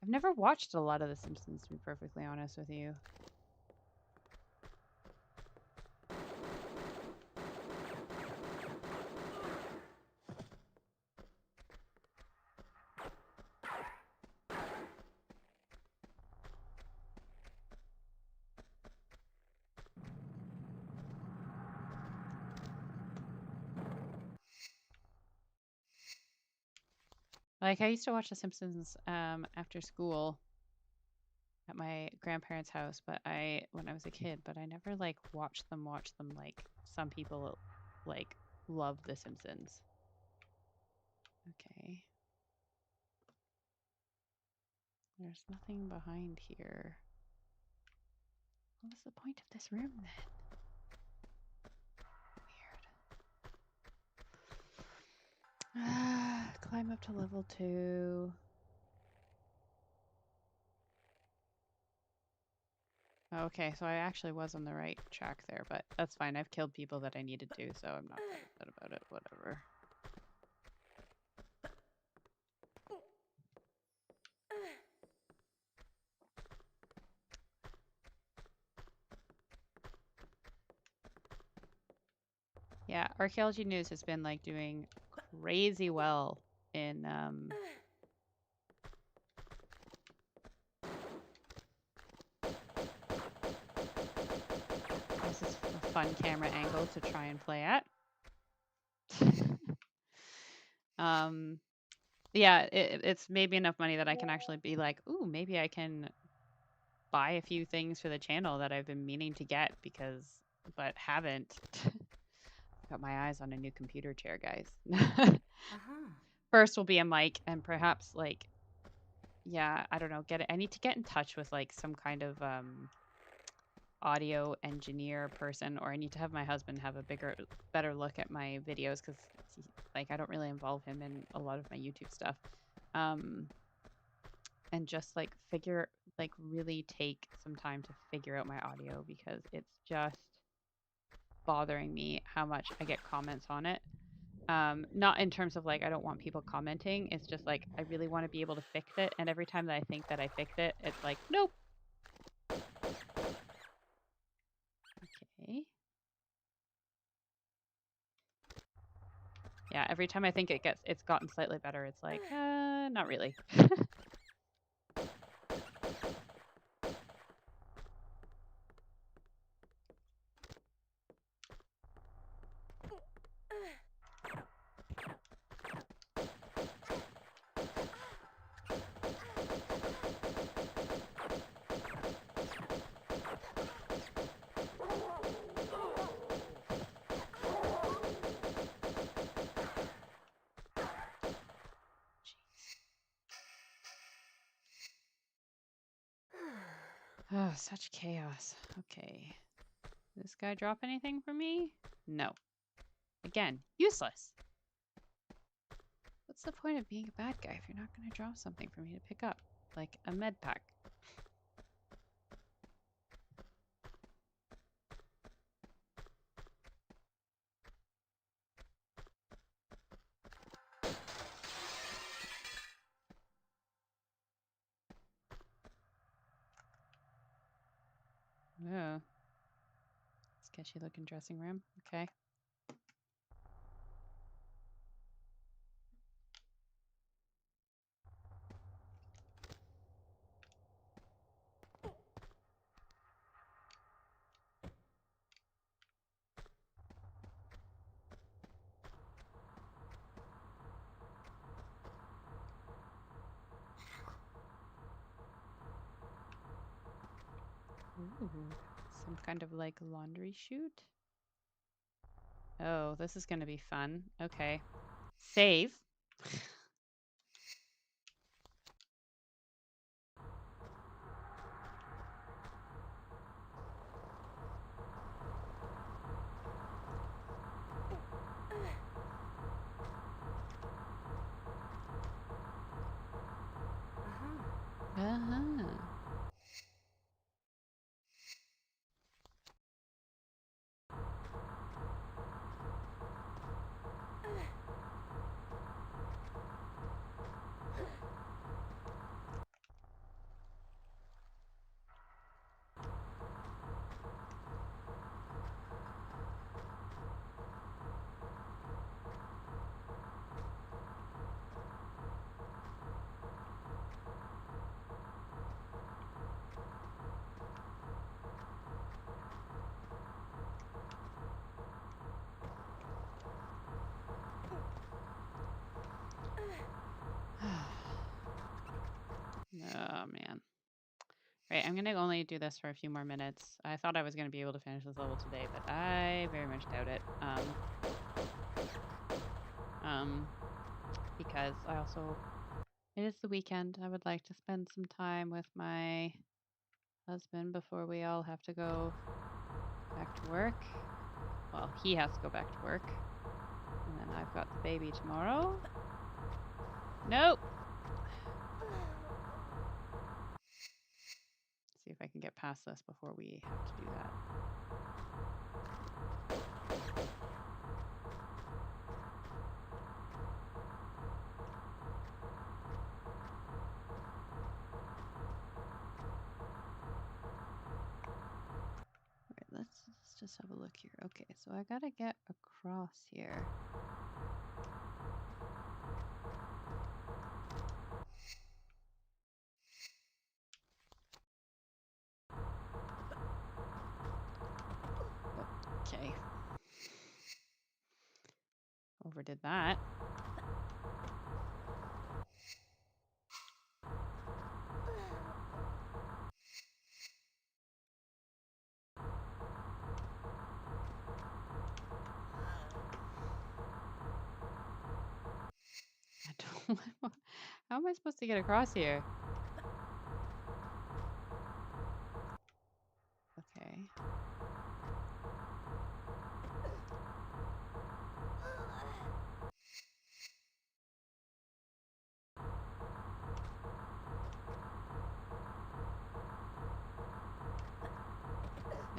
I've never watched a lot of The Simpsons, to be perfectly honest with you. Like, I used to watch The Simpsons after school at my grandparents' house, but when I was a kid, but I never like watched them like some people like love The Simpsons. Okay. There's nothing behind here. What was the point of this room then? Weird. Climb up to level 2. Okay, so I actually was on the right track there, but that's fine. I've killed people that I needed to, so I'm not upset about it. Whatever. Yeah, Archaeology News has been like doing crazy well in this is a fun camera angle to try and play at. Yeah, it's made me enough money that I can actually be like, ooh, maybe I can buy a few things for the channel that I've been meaning to get but haven't. Got my eyes on a new computer chair, guys. First will be a mic and perhaps like, yeah, I don't know, I need to get in touch with like some kind of audio engineer person, or I need to have my husband have a better look at my videos because like I don't really involve him in a lot of my YouTube stuff. And just like really take some time to figure out my audio because it's just bothering me how much I get comments on it. Not in terms of like I don't want people commenting. It's just like I really want to be able to fix it. And every time that I think that I fix it, it's like, nope. Okay. Yeah, every time I think it's gotten slightly better, it's like, not really. Oh, such chaos. Okay. This guy drop anything for me? No. Again, useless. What's the point of being a bad guy if you're not going to drop something for me to pick up? Like a med pack. Oh. Sketchy looking dressing room. Okay. Ooh. Some kind of like laundry chute. Oh, this is going to be fun. Okay. Save. Uh-huh. Oh, man. Right, I'm going to only do this for a few more minutes. I thought I was going to be able to finish this level today, but I very much doubt it. Because I also, it is the weekend. I would like to spend some time with my husband before we all have to go back to work. Well, he has to go back to work. And then I've got the baby tomorrow. Nope. See if I can get past this before we have to do that. All right, let's just have a look here. Okay, so I gotta get across here. Okay. Overdid that. I don't. How am I supposed to get across here? Okay.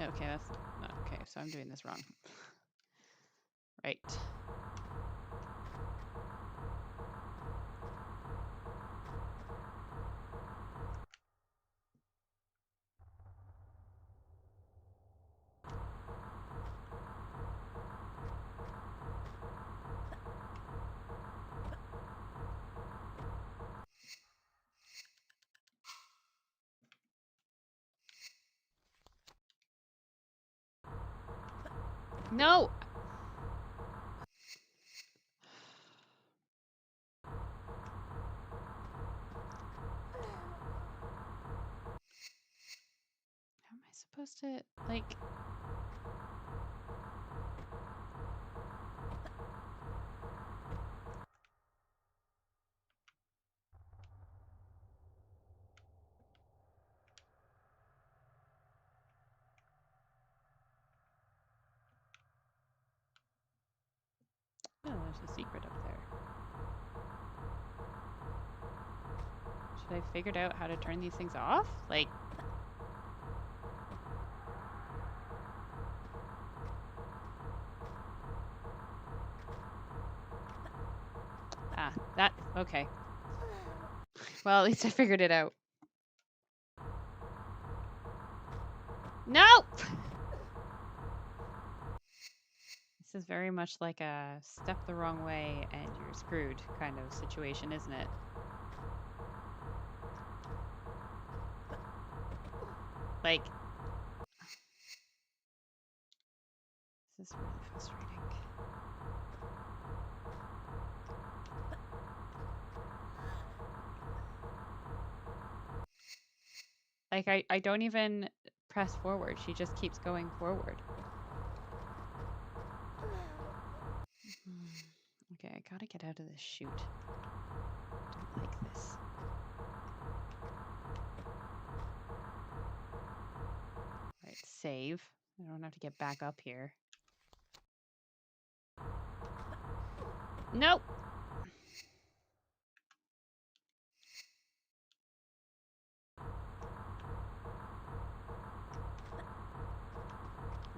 Okay, that's not okay. So I'm doing this wrong. Right. No! How am I supposed to, like... Oh, there's a secret up there. Should I figured out how to turn these things off? Like... Ah, that... Okay. Well, at least I figured it out. No! This is very much like a step the wrong way and you're screwed kind of situation, isn't it? Like... This is really frustrating. Like, I don't even press forward. She just keeps going forward. Okay, I gotta get out of this chute. Don't like this. Right, save. I don't have to get back up here. Nope!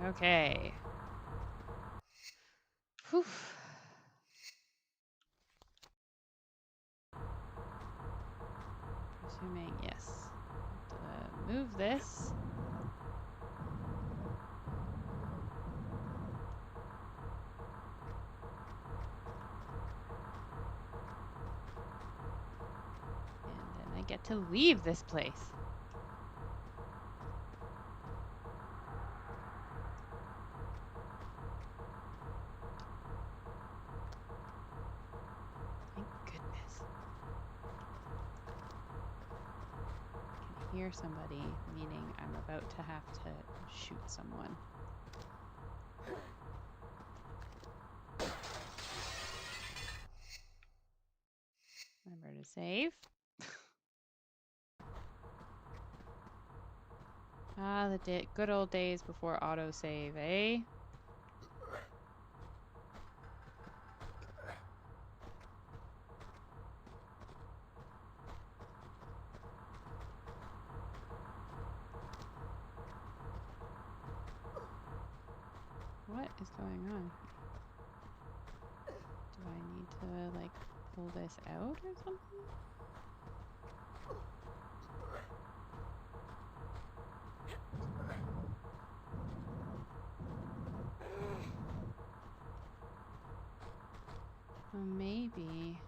Okay. Whew. Presuming, yes. Have to move this. And then I get to leave this place. Thank goodness. I can hear somebody, meaning I'm about to have to shoot someone. Remember to save. Ah, the good old days before autosave, eh? What is going on? Do I need to, like, pull this out or something? Oh, maybe.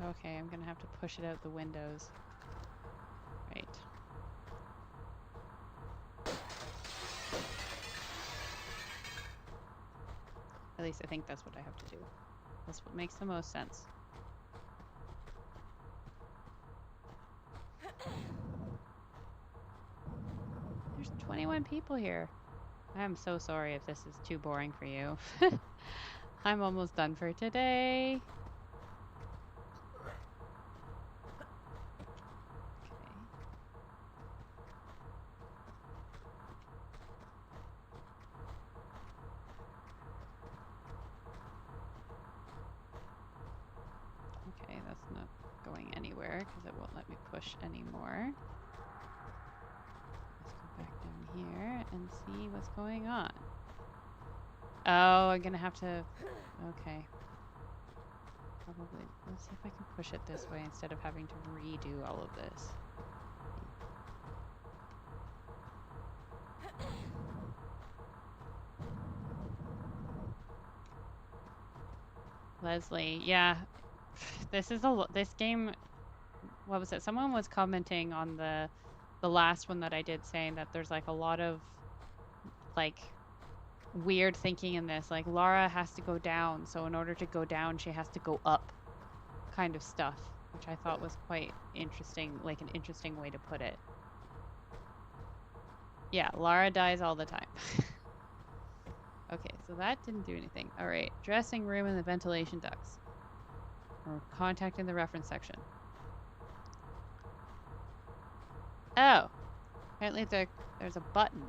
Okay, I'm gonna have to push it out the windows. Right. At least I think that's what I have to do. That's what makes the most sense. There's 21 people here. I'm so sorry if this is too boring for you. I'm almost done for today. Okay, that's not going anywhere because it won't let me push anymore. Let's go back down here and see what's going on. Oh, I'm gonna have to... Okay. Probably. Let's see if I can push it this way instead of having to redo all of this. Leslie, yeah. This is this game... What was it? Someone was commenting on the the last one that I did, saying that there's like a lot of like weird thinking in this. Like Lara has to go down, so in order to go down, she has to go up, kind of stuff, which I thought was quite interesting, like an interesting way to put it. Yeah, Lara dies all the time. Okay, so that didn't do anything. All right, dressing room and the ventilation ducts. We're contacting the reference section. Oh, apparently there's a button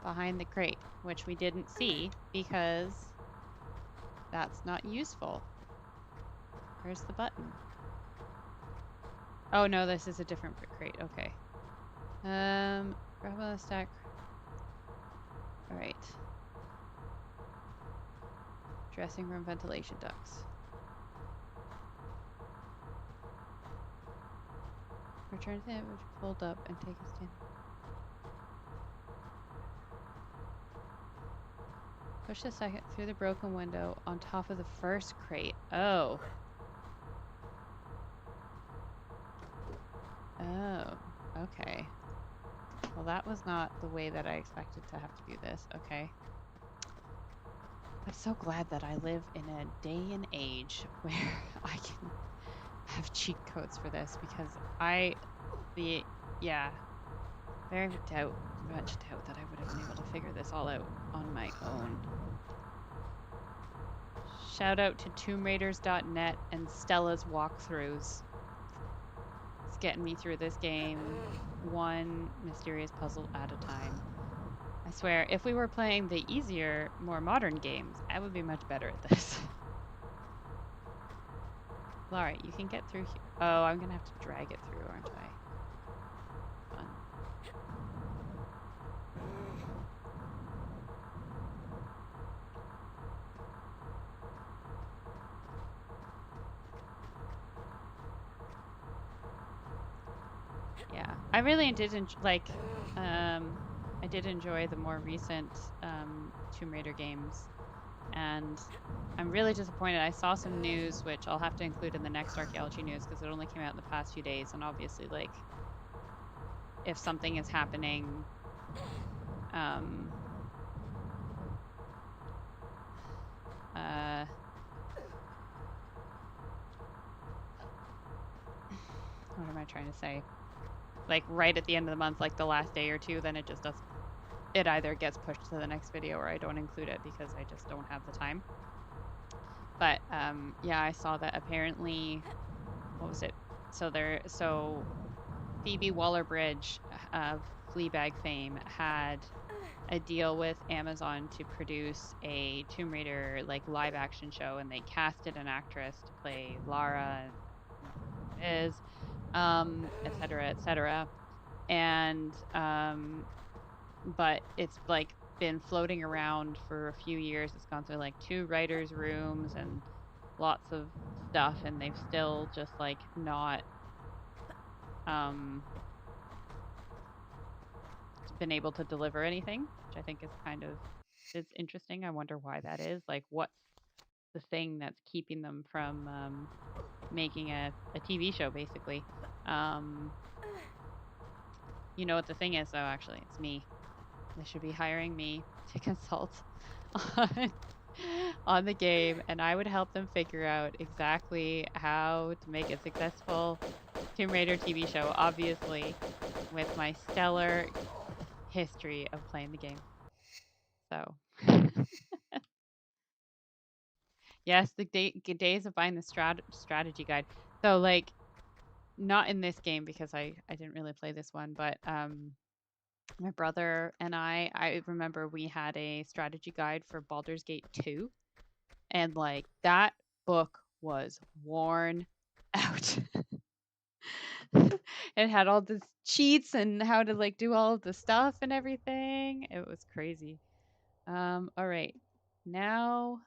behind the crate, which we didn't see because that's not useful. Where's the button? Oh no, this is a different crate. Okay. Grab a stack. All right. Dressing room ventilation ducts. Return to it, which fold up and take a stand. Push the second through the broken window on top of the first crate. Oh. Oh. Okay. Well, that was not the way that I expected to have to do this. Okay. I'm so glad that I live in a day and age where I can have cheat codes for this, because yeah, very much doubt that I would have been able to figure this all out on my own. Shout out to TombRaiders.net and Stella's walkthroughs. It's getting me through this game one mysterious puzzle at a time. I swear, if we were playing the easier, more modern games, I would be much better at this. Lara, you can get through here. Oh, I'm gonna have to drag it through, aren't I? Fun. Yeah, I really did I did enjoy the more recent Tomb Raider games, and I'm really disappointed. I saw some news, which I'll have to include in the next archaeology news because it only came out in the past few days, and obviously, like, if something is happening, what am I trying to say? Like right at the end of the month, like the last day or two, then it just doesn't. It either gets pushed to the next video or I don't include it because I just don't have the time. But yeah, I saw that apparently, what was it? So Phoebe Waller-Bridge of Fleabag fame had a deal with Amazon to produce a Tomb Raider like live action show, and they casted an actress to play Lara, and I don't know who it is, et cetera, et cetera. And but it's like been floating around for a few years. It's gone through like 2 writers' rooms and lots of stuff, and they've still just like not been able to deliver anything, which I think is kind of is interesting. I wonder why that is. Like, what's the thing that's keeping them from making a TV show, basically? You know what the thing is, though. Actually, it's me. They should be hiring me to consult on on the game, and I would help them figure out exactly how to make a successful Tomb Raider TV show, obviously, with my stellar history of playing the game. So, yes, the days of buying the strategy guide. So, like, not in this game because I didn't really play this one, but my brother and I remember we had a strategy guide for Baldur's Gate 2, and like that book was worn out. It had all the cheats and how to like do all of the stuff and everything. It was crazy. All right. Now,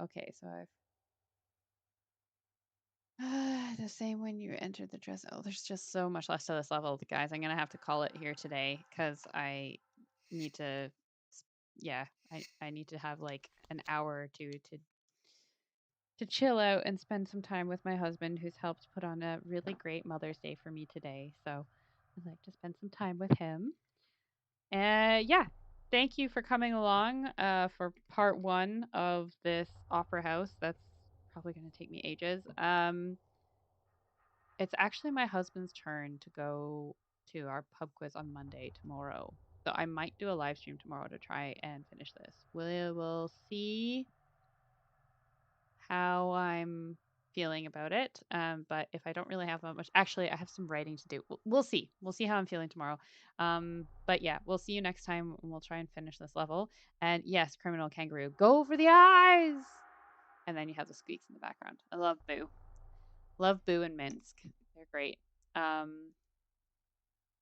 okay, so I've the same when you enter the dress. Oh, there's just so much less to this level, guys. I'm gonna have to call it here today because I need to, yeah, I need to have like an hour or two to chill out and spend some time with my husband, who's helped put on a really great Mother's Day for me today. So, I'd like to spend some time with him. And yeah, thank you for coming along for part one of this opera house. That's probably going to take me ages. It's actually my husband's turn to go to our pub quiz on Monday tomorrow. So I might do a live stream tomorrow to try and finish this. We'll see how I'm feeling about it. But if I don't really have that much, actually, I have some writing to do. We'll see. We'll see how I'm feeling tomorrow. But yeah, we'll see you next time and we'll try and finish this level. And yes, criminal kangaroo, go for the eyes. And then you have the squeaks in the background. I love Boo. Love Boo and Minsk. They're great. Um,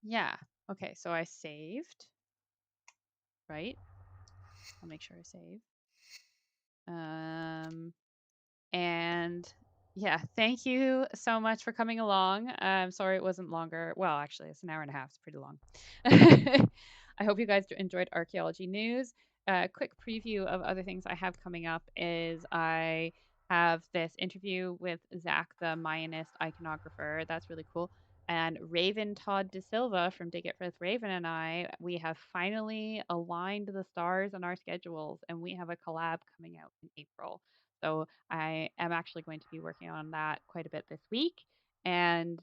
yeah. Okay, so I saved, right? I'll make sure I save. Um, And yeah, thank you so much for coming along. I'm sorry it wasn't longer. Well, actually, it's an hour and a half. It's pretty long. I hope you guys enjoyed archaeology news. A quick preview of other things I have coming up is I have this interview with Zach, the Mayanist iconographer. That's really cool. And Raven Todd De Silva from Dig It with Raven and I, we have finally aligned the stars on our schedules, and we have a collab coming out in April. So I am actually going to be working on that quite a bit this week. And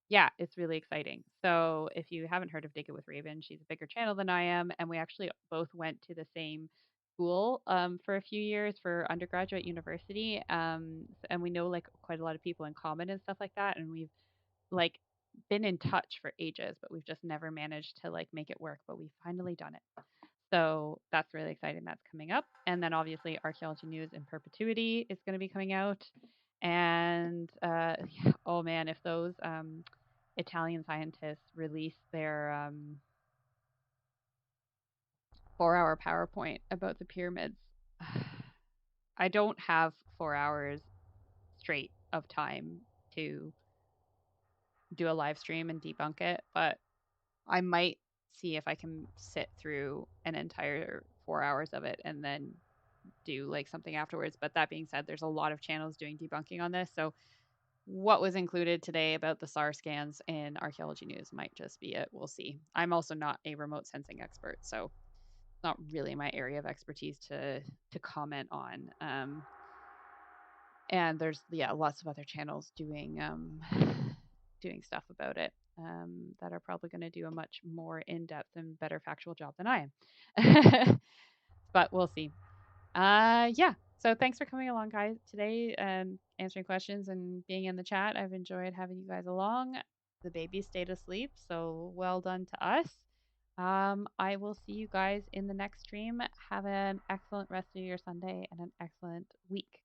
yeah, it's really exciting. So if you haven't heard of Dig It with Raven, she's a bigger channel than I am. And we actually both went to the same school for a few years for undergraduate university. And we know like quite a lot of people in common and stuff like that. And we've like been in touch for ages, but we've just never managed to like make it work. But we've finally done it. So that's really exciting. That's coming up. And then obviously Archaeology News in Perpetuity is going to be coming out. And yeah, oh man, if those Italian scientists release their 4 hour PowerPoint about the pyramids, I don't have 4 hours straight of time to do a live stream and debunk it, but I might see if I can sit through an entire 4 hours of it and then do like something afterwards. But that being said, there's a lot of channels doing debunking on this. So what was included today about the SAR scans in archaeology news might just be it. We'll see. I'm also not a remote sensing expert, so it's not really my area of expertise to comment on. And there's yeah lots of other channels doing doing stuff about it that are probably going to do a much more in-depth and better factual job than I am. But we'll see. Yeah. So thanks for coming along, guys, today and answering questions and being in the chat. I've enjoyed having you guys along. The baby stayed asleep, so well done to us. I will see you guys in the next stream. Have an excellent rest of your Sunday and an excellent week.